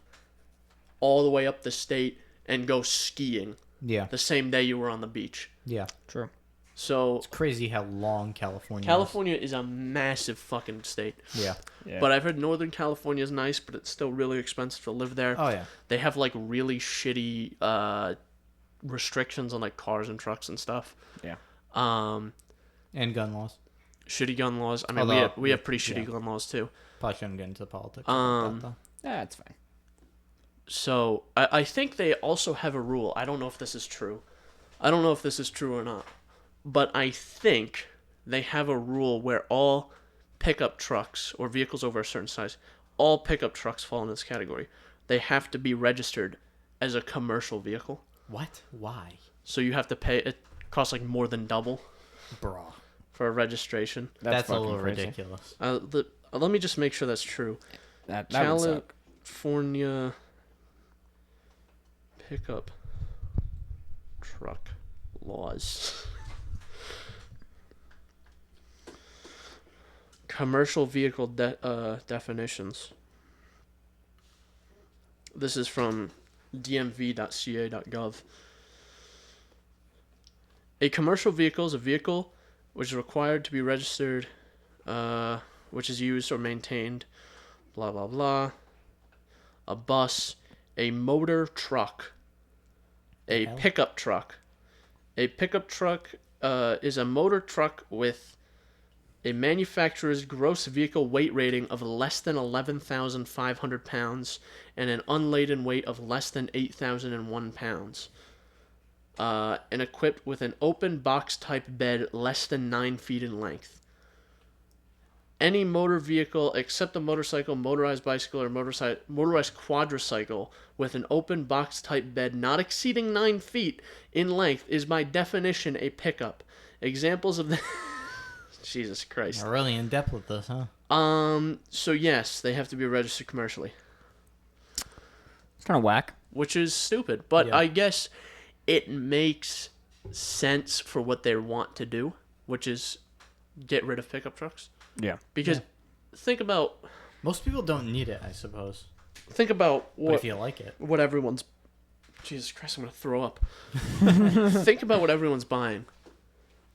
all the way up the state and go skiing Yeah. the same day you were on the beach. Yeah. True. So It's crazy how long California. California is a massive fucking state. Is. Yeah. Yeah. But I've heard Northern California is nice, but it's still really expensive to live there. Oh yeah. They have like really shitty restrictions on like cars and trucks and stuff. Yeah. And gun laws. Shitty gun laws. I mean, Although, we have pretty shitty yeah. gun laws too. Probably shouldn't get into politics. about that, though. That's fine. So I think they also have a rule. I don't know if this is true. I don't know if this is true or not. But I think they have a rule where all pickup trucks or vehicles over a certain size, all pickup trucks fall in this category. They have to be registered as a commercial vehicle. What? Why? So you have to pay. It costs like more than double Bro. for a registration. That's a fucking little crazy. ridiculous. Let me just make sure that's true. That would suck. California pickup truck laws. Commercial vehicle definitions. This is from dmv.ca.gov. A commercial vehicle is a vehicle which is required to be registered, which is used or maintained, blah, blah, blah. A bus, a motor truck, a hell? pickup truck, A pickup truck is a motor truck with a manufacturer's gross vehicle weight rating of less than 11,500 pounds and an unladen weight of less than 8,001 pounds. And equipped with an open box-type bed less than 9 feet in length. Any motor vehicle except a motorcycle, motorized bicycle, or motorized quadricycle with an open box-type bed not exceeding 9 feet in length is by definition a pickup. Examples of the... Jesus Christ. You're really in depth with this, huh? So yes, they have to be registered commercially. It's kind of whack. Which is stupid. But Yeah. I guess it makes sense for what they want to do, which is get rid of pickup trucks. Yeah. Because think about Most people don't need it, I suppose. what But if you like it. what everyone's... Jesus Christ, I'm going to throw up. Think about what everyone's buying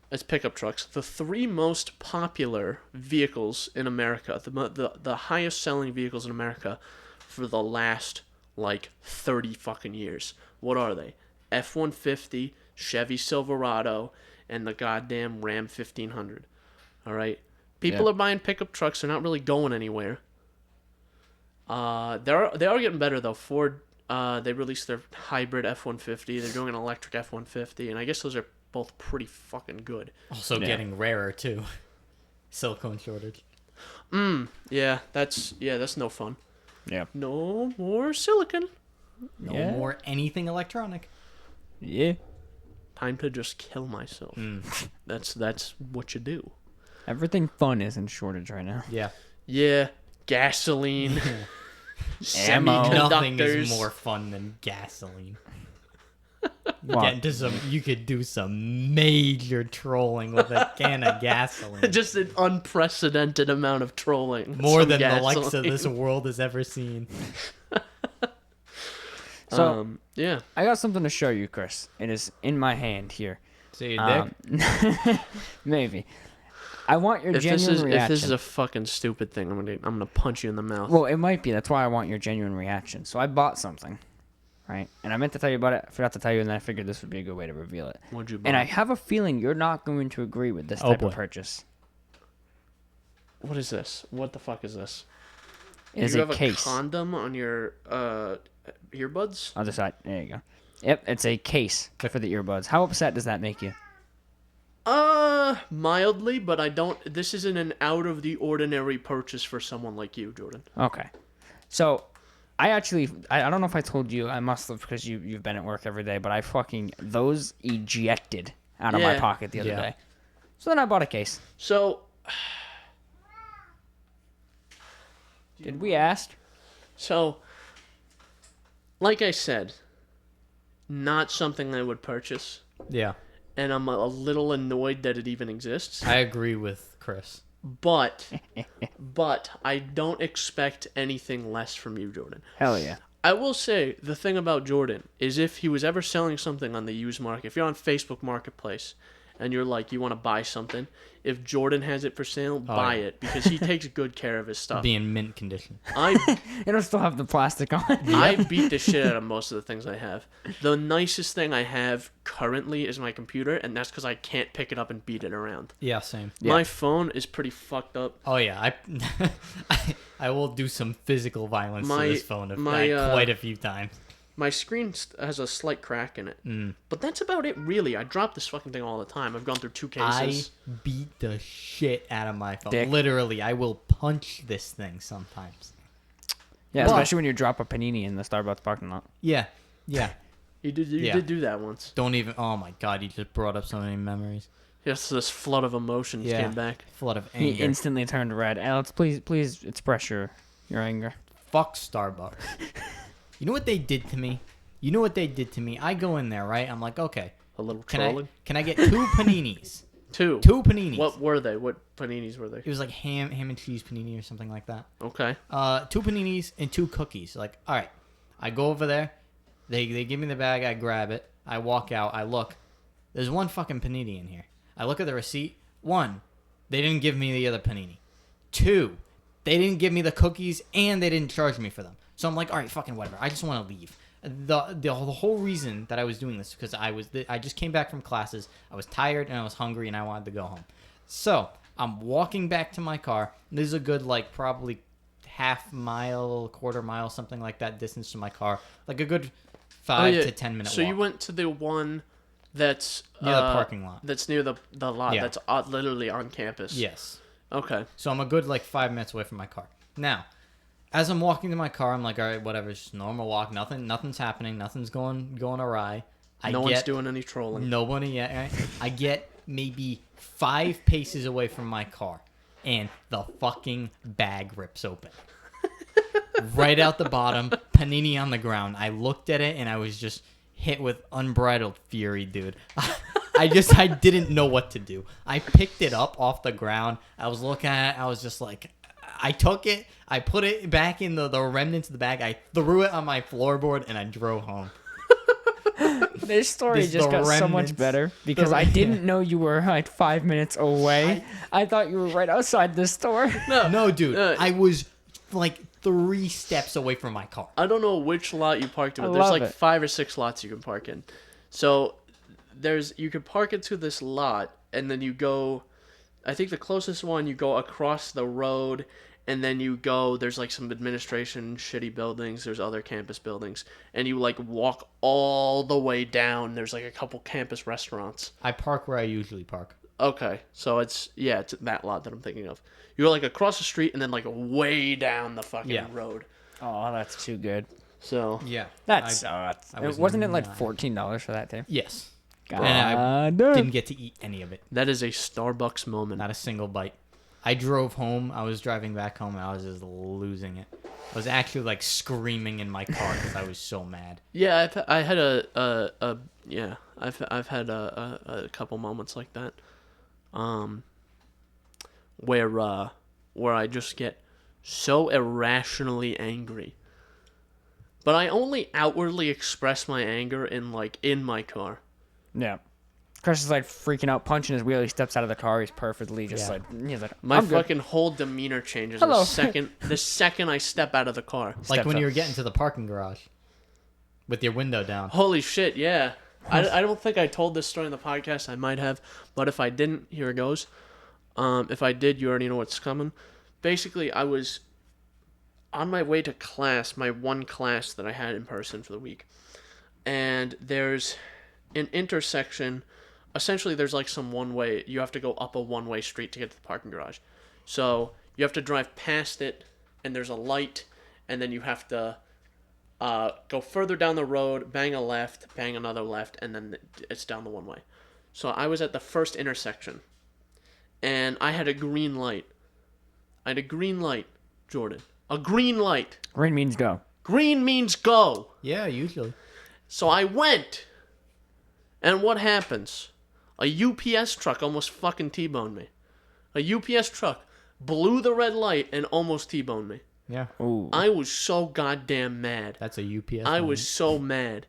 as pickup trucks. The 3 most popular vehicles in America, the highest selling vehicles in America for the last, 30 fucking years. What are they? F-150, Chevy Silverado, and the goddamn Ram 1500. All right? People are buying pickup trucks. They're not really going anywhere. They are getting better, though. Ford, they released their hybrid F-150. They're doing an electric F-150, and I guess those are both pretty fucking good. Also getting rarer, too. Silicone shortage. Yeah, that's no fun. Yeah. No more silicon. No Yeah. more anything electronic. Yeah. Time to just kill myself. That's what you do. Everything fun is in shortage right now. Yeah. Yeah, gasoline, Ammo. Nothing is semiconductors. more fun than gasoline. What? You could do some major trolling with a can of gasoline. Just an unprecedented amount of trolling. with More some than the likes of gasoline. this world has ever seen. So Yeah. I got something to show you, Chris. It is in my hand here. See your dick? Maybe. I want your If genuine this reaction. is a fucking stupid thing, I'm gonna punch you in the mouth. Well, it might be. That's why I want your genuine reaction. So I bought something, right? And I meant to tell you about it. I forgot to tell you, and then I figured this would be a good way to reveal it. What'd you buy? And I have a feeling you're not going to agree with this Oh, type of boy. purchase. What is this? What the fuck is this? It is you a have case. a condom on your earbuds? Other side. There you go. Yep, it's a case for the earbuds. How upset does that make you? Mildly, but I don't. This isn't an out of the ordinary purchase for someone like you, Jordan. Okay. So, I don't know if I told you. I must have because you've been at work every day. But those ejected out of my Yeah. pocket the other Yeah. day. So then I bought a case. So, Did we ask? like I said, not something I would purchase, Yeah. and I'm a little annoyed that it even exists. I agree with Chris. But I don't expect anything less from you, Jordan. Hell yeah. I will say the thing about Jordan is if he was ever selling something on the used market, if you're on Facebook Marketplace and you're like, you want to buy something, if Jordan has it for sale, buy yeah. it because he takes good care of his stuff. Be in mint condition. It'll still have the plastic on it. I beat the shit out of most of the things I have. The nicest thing I have currently is my computer, and that's because I can't pick it up and beat it around. Yeah, same. My phone is pretty fucked up. Oh yeah, I will do some physical violence to this phone quite a few times. My screen has a slight crack in it. But that's about it, really. I drop this fucking thing all the time. I've gone through 2 cases. I beat the shit out of my phone. Dick. Literally, I will punch this thing sometimes. Yeah, Well- especially when you drop a panini in the Starbucks parking lot. Yeah. You Yeah. did do that once. Don't even. Oh my god, you just brought up so many memories. Yes, this flood of emotions Yeah. came back. Flood of He anger. instantly turned red. Alex, please express your anger. Fuck Starbucks. You know what they did to me? I go in there, right? I'm like, okay. A little Can trolling. I get 2 paninis? 2. 2 paninis. What were they? What paninis were they? It was like ham and cheese panini or something like that. Okay. 2 paninis and 2 cookies. Like, all right. I go over there. They give me the bag. I grab it. I walk out. I look. There's 1 fucking panini in here. I look at the receipt. 1, they didn't give me the other panini. 2, they didn't give me the cookies and they didn't charge me for them. So I'm like, all right, fucking whatever. I just want to leave. the whole reason that I was doing this because I just came back from classes. I was tired and I was hungry and I wanted to go home. So I'm walking back to my car. This is a good probably half mile, quarter mile, something like that distance to my car. Like a good 5 to 10 minute walk. So you went to the one that's near the parking lot. That's near the lot. Yeah. That's literally on campus. Yes. Okay. So I'm a good 5 minutes away from my car. Now, as I'm walking to my car, I'm like, all right, whatever, it's just a normal walk. Nothing's happening. Nothing's going awry. No one's doing any trolling. Nobody yet. Right? I get maybe 5 paces away from my car, and the fucking bag rips open. Right out the bottom, Panini on the ground. I looked at it, and I was just hit with unbridled fury, dude. I didn't know what to do. I picked it up off the ground. I was looking at it. I was just like, I took it. I put it back in the remnants of the bag. I threw it on my floorboard, and I drove home. This story just got so much better because I didn't know you were 5 minutes away. I thought you were right outside the store. No, dude. I was 3 steps away from my car. I don't know which lot you parked in, but there's 5 or 6 lots you can park in. So you can park into this lot, and then you go, I think the closest one, you go across the road, and then you go, there's some administration shitty buildings, there's other campus buildings, and you walk all the way down. There's a couple campus restaurants. I park where I usually park. Okay, so it's that lot that I'm thinking of. You go across the street and then way down the fucking road. Oh, that's too good. So yeah, that sucks. Wasn't it $14 for that too? Yes. God. And I didn't get to eat any of it. That is a Starbucks moment. Not a single bite. I drove home. I was driving back home, and I was just losing it. I was actually screaming in my car because I was so mad. Yeah, I've had a couple moments like that, where I just get so irrationally angry. But I only outwardly express my anger in my car. Yeah. Chris is freaking out, punching his wheel. He steps out of the car. He's perfectly just he's like, my I'm fucking good. whole demeanor changes Hello. the second I step out of the car. Like when you were getting to the parking garage with your window down. Holy shit, yeah. I don't think I told this story in the podcast. I might have, but if I didn't, here it goes. If I did, you already know what's coming. Basically, I was on my way to class, my one class that I had in person for the week. And there's an intersection. Essentially, there's some one-way. You have to go up a one-way street to get to the parking garage. So you have to drive past it, and there's a light, and then you have to go further down the road, bang a left, bang another left, and then it's down the one-way. So I was at the first intersection, and I had a green light. Jordan. A green light. Green means go. Green means go. Yeah, usually. So I went, and what happens? A UPS truck almost fucking T-boned me. A UPS truck blew the red light and almost T-boned me. Yeah. Ooh. I was so goddamn mad. That's a UPS. I was so mad.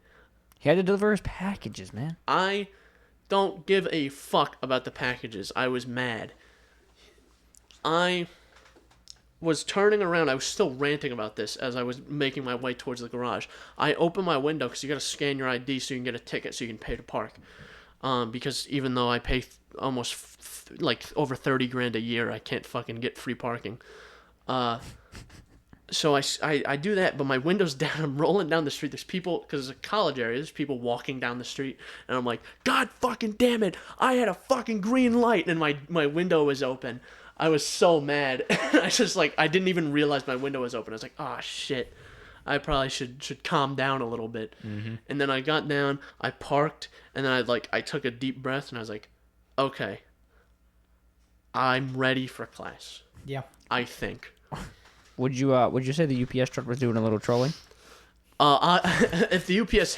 He had to deliver his packages, man. I don't give a fuck about the packages. I was mad. I was turning around. I was still ranting about this as I was making my way towards the garage. I opened my window because you got to scan your ID so you can get a ticket so you can pay to park. Because even though I pay almost over $30,000 a year, I can't fucking get free parking. So I do that, but my window's down. I'm rolling down the street. There's people, because it's a college area, there's people walking down the street. And I'm like, God fucking damn it. I had a fucking green light and my window was open. I was so mad. I didn't even realize my window was open. I was like, oh shit. I probably should calm down a little bit. Mm-hmm. And then I got down, I parked, and then I took a deep breath and I was like, okay, I'm ready for class. Yeah. I think. Would you say the UPS truck was doing a little trolling? If the UPS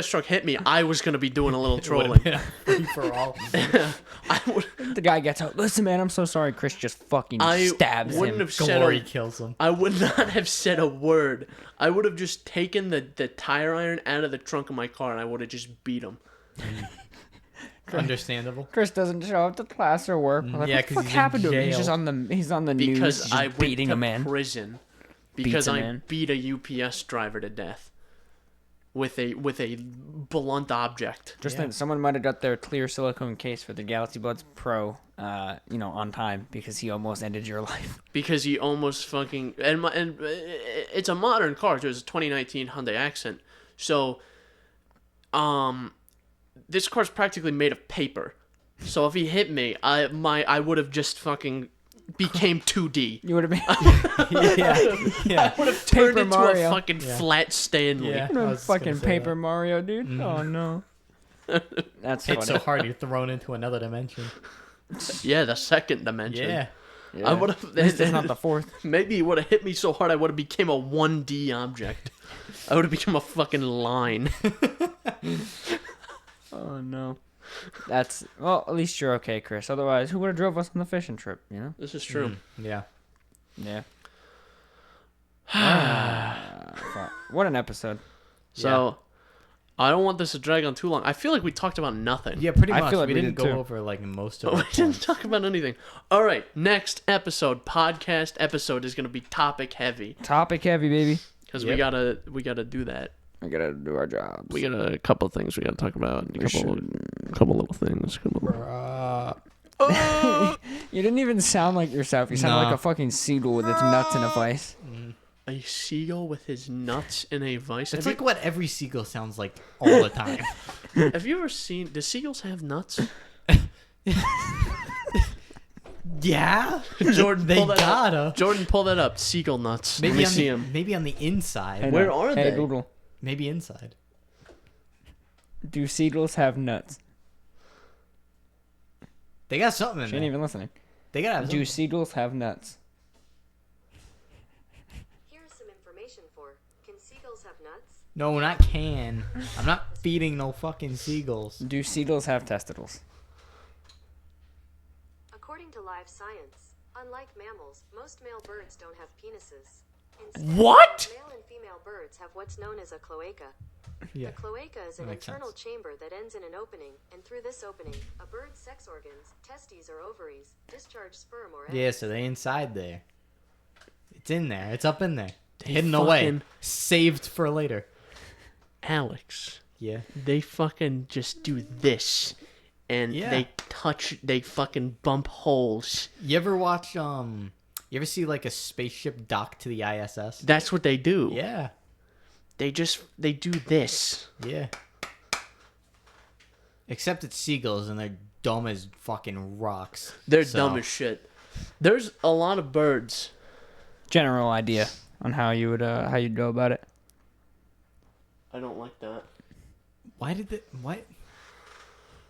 truck hit me, I was gonna be doing a little trolling. Free for all. The guy gets out. Listen, man, I'm so sorry. Chris just fucking stabs him. Glory kills him. I would not have said a word. I would have just taken the tire iron out of the trunk of my car and I would have just beat him. Understandable. Chris doesn't show up to class or work. Like, yeah, what the fuck happened to him? He's just on the news. Because just I went beating to a man. prison. Because I beat a UPS driver to death. with a blunt object. Just think, someone might have got their clear silicone case for the Galaxy Buds Pro, on time because he almost ended your life. Because he almost fucking and it's a modern car. So it's a 2019 Hyundai Accent. So, this car's practically made of paper. So if he hit me, I would have just fucking became 2D. You would have been I would have turned Paper into Mario. a fucking flat Stanley. Yeah. I was fucking gonna say Paper that. Mario, dude. Oh no. That's funny. It's so hard you're thrown into another dimension. Yeah, the second dimension. Yeah. I would have. At least it's not the fourth. Maybe he would have hit me so hard I would have became a 1D object. I would have become a fucking line. Oh no. That's at least you're okay, Chris. Otherwise, who would have drove us on the fishing trip? You know. This is true. Yeah. Yeah. Fuck. What an episode. So, I don't want this to drag on too long. I feel like we talked about nothing. Yeah, pretty I much. feel like we we didn't did go too. over like most of We it. didn't talk about anything. All right, next podcast episode is going to be topic heavy Topic heavy, baby. because Yep. we gotta do that. We gotta do our jobs. We got a couple things we gotta talk about. A couple little things. You didn't even sound like yourself. You sounded Nah. like a fucking seagull with its nuts in a vice. A seagull with his nuts in a vice. It's like what every seagull sounds like all the time. Have you ever seen? Do seagulls have nuts? Yeah. Jordan, They pull that gotta. Up. Jordan, pull that up. Seagull nuts. Let Maybe me on see the, them. maybe on the inside. Where are Hey they? Google, Maybe inside. do seagulls have nuts? They got something in She ain't there. even listening. They gotta have Do something. seagulls have nuts? Here's some information for can seagulls have nuts? No, not can. I'm not feeding no fucking seagulls. Do seagulls have testicles? According to Live Science, unlike mammals, most male birds don't have penises. Instead, What? Male and female birds have what's known as a cloaca. Yeah. The cloaca is an That makes internal sense. chamber that ends in an opening, and through this opening, a bird's sex organs, testes or ovaries, discharge sperm or eggs. Yeah, so they inside there. It's in there. It's up in there. They Hidden away. fucking- Saved for later. Alex, Yeah. they fucking just do this, and Yeah. they fucking bump holes. You ever watch you ever see like a spaceship dock to the ISS? That's what they do. Yeah. They do this. Yeah. Except it's seagulls and they're dumb as fucking rocks. They're So, dumb as shit. There's a lot of birds. General idea on how you'd go about it. I don't like that. Why?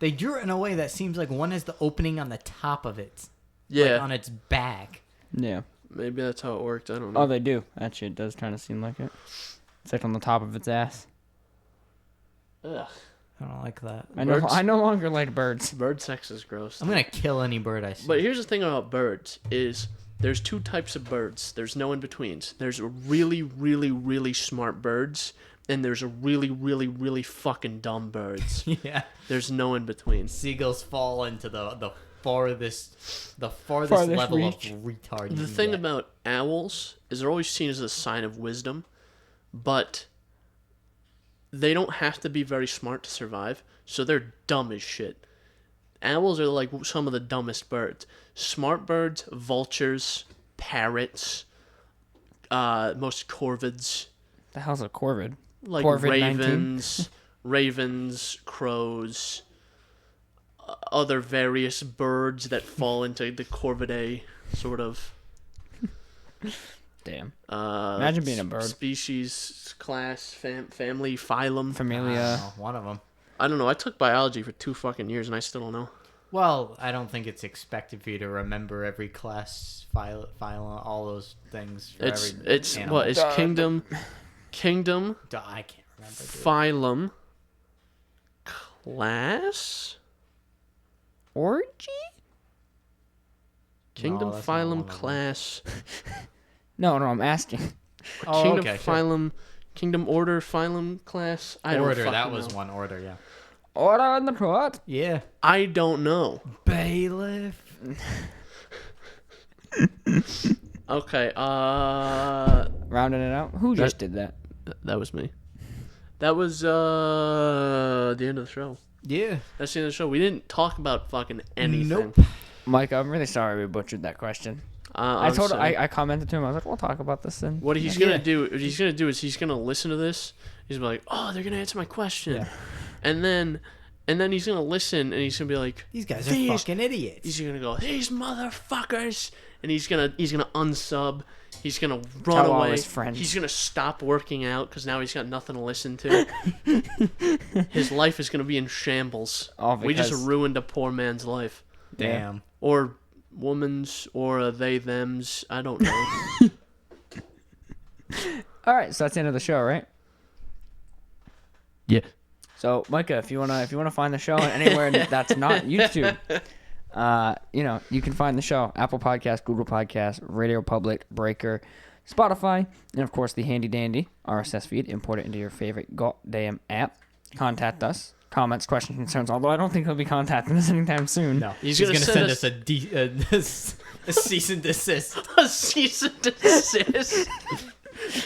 They drew it in a way that seems like one has the opening on the top of it. Yeah, Like on its back. Yeah. maybe that's how it worked. I don't know. Oh, they do. Actually, it does kind of seem like it. It's like on the top of its ass. Ugh. I don't like that. Birds- I no longer like birds. Bird sex is gross. I'm gonna kill any bird I see. But here's the thing about birds is there's two types of birds. There's no in-betweens. There's really, really, really smart birds, and there's really, really, really fucking dumb birds. Yeah. There's no in-between. Seagulls fall into the farthest Farthest level reach. of retard. you The can thing get. about owls is they're always seen as a sign of wisdom, but they don't have to be very smart to survive, so they're dumb as shit. Owls are like some of the dumbest birds. Smart birds, vultures, parrots, most corvids, The hell's a corvid? like Corvid-19? ravens, crows, other various birds that fall into the corvidae sort of. Damn. Imagine being a bird. Species, class, family, phylum. I Familia. don't know, one of them. I don't know. I took biology for 2 fucking years and I still don't know. Well, I don't think it's expected for you to remember every class, phylum, all those things. For It's every it's animal. what is kingdom, Duh, I can't remember. Dude. phylum, class, Orgy? kingdom, that's not one phylum, of them. class, No, I'm asking. Oh, kingdom, okay, sure. phylum, kingdom, order, phylum, class. I don't Order, that fucking was know. one order, yeah. Order in the court. Yeah. I don't know. Bailiff. Okay. Rounding it out. Who just did that? That was me. That was the end of the show. Yeah. That's the end of the show. We didn't talk about fucking anything. Nope. Mike, I'm really sorry we butchered that question. I commented to him. I was like, we'll talk about this then. What he's gonna do? What he's gonna do is he's gonna listen to this. He's gonna be like, "Oh, they're gonna answer my question," and then he's gonna listen and he's gonna be like, "These guys are fucking idiots." He's gonna go, "These motherfuckers," and he's gonna unsub. He's gonna run Tell away. all his friends. He's gonna stop working out because now he's got nothing to listen to. His life is gonna be in shambles. We just ruined a poor man's life. Damn. Or woman's, or they them's. I don't know. All right, so that's the end of the show, right? Yeah. So, Micah, if you wanna find the show anywhere that's not YouTube, you can find the show Apple Podcast, Google Podcast, Radio Public, Breaker, Spotify, and of course the handy dandy RSS feed. Import it into your favorite goddamn app. Contact us. Comments, questions, concerns. Although I don't think he'll be contacting us anytime soon. No, he's gonna send us a cease and desist. A cease and desist.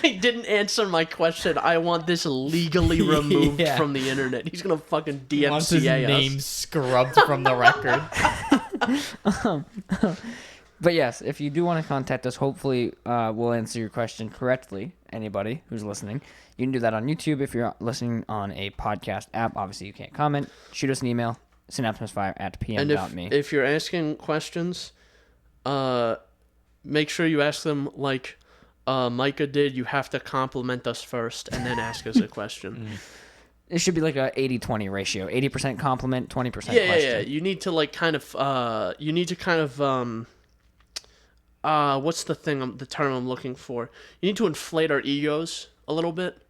He didn't answer my question. I want this legally removed from the internet. He's gonna fucking DMCA wants his name scrubbed from the record. But yes, if you do want to contact us, hopefully we'll answer your question correctly. Anybody who's listening, you can do that on YouTube. If you're listening on a podcast app, obviously you can't comment. Shoot us an email, synapsemisfire@pm.me. And if you're asking questions, make sure you ask them like Micah did. You have to compliment us first and then ask us a question. It should be like a 80-20 ratio. 80% compliment, 20% question. Yeah. You need to like kind of what's the term I'm looking for? You need to inflate our egos a little bit,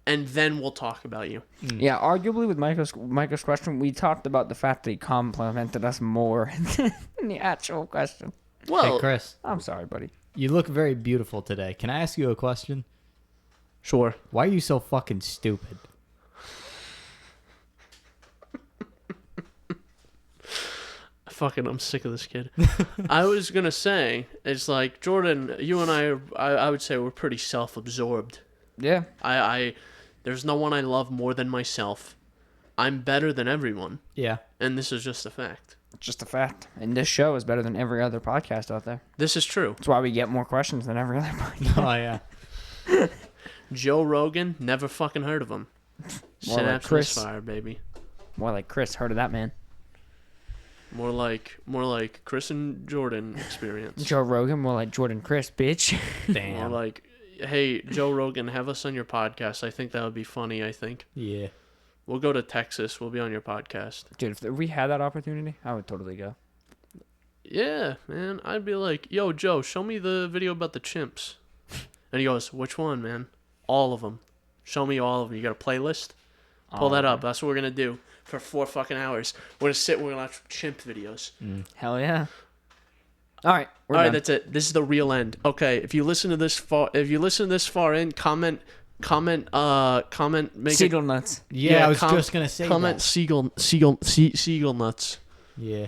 and then we'll talk about you. Yeah, arguably with Micah's question, we talked about the fact that he complimented us more than the actual question. Well, hey, Chris. I'm sorry, buddy. You look very beautiful today. Can I ask you a question? Sure. Why are you so fucking stupid? I'm sick of this kid. I was gonna say, it's like, Jordan, you and I would say we're pretty self-absorbed. Yeah. There's no one I love more than myself. I'm better than everyone. Yeah. And this is just a fact. Just a fact. And this show is better than every other podcast out there. This is true. That's why we get more questions than every other podcast. Oh, yeah. Joe Rogan, never fucking heard of him. Synapse like Chris. Misfire, baby. More like Chris. Heard of that man. More like Chris and Jordan experience. Joe Rogan, more like Jordan Chris, bitch. Damn. More like, hey, Joe Rogan, have us on your podcast. I think that would be funny, Yeah. We'll go to Texas. We'll be on your podcast. Dude, if we had that opportunity, I would totally go. Yeah, man. I'd be like, yo, Joe, show me the video about the chimps. And he goes, which one, man? All of them. Show me all of them. You got a playlist? Pull that up. That's what we're going to do for 4 fucking hours. We're going to sit and we're going to watch chimp videos. Hell yeah. All right. All right, that's it. This is the real end. Okay, if you listen to this far in, comment, make Seagull nuts. Yeah, I was just going to say comment that. Seagull nuts. Yeah.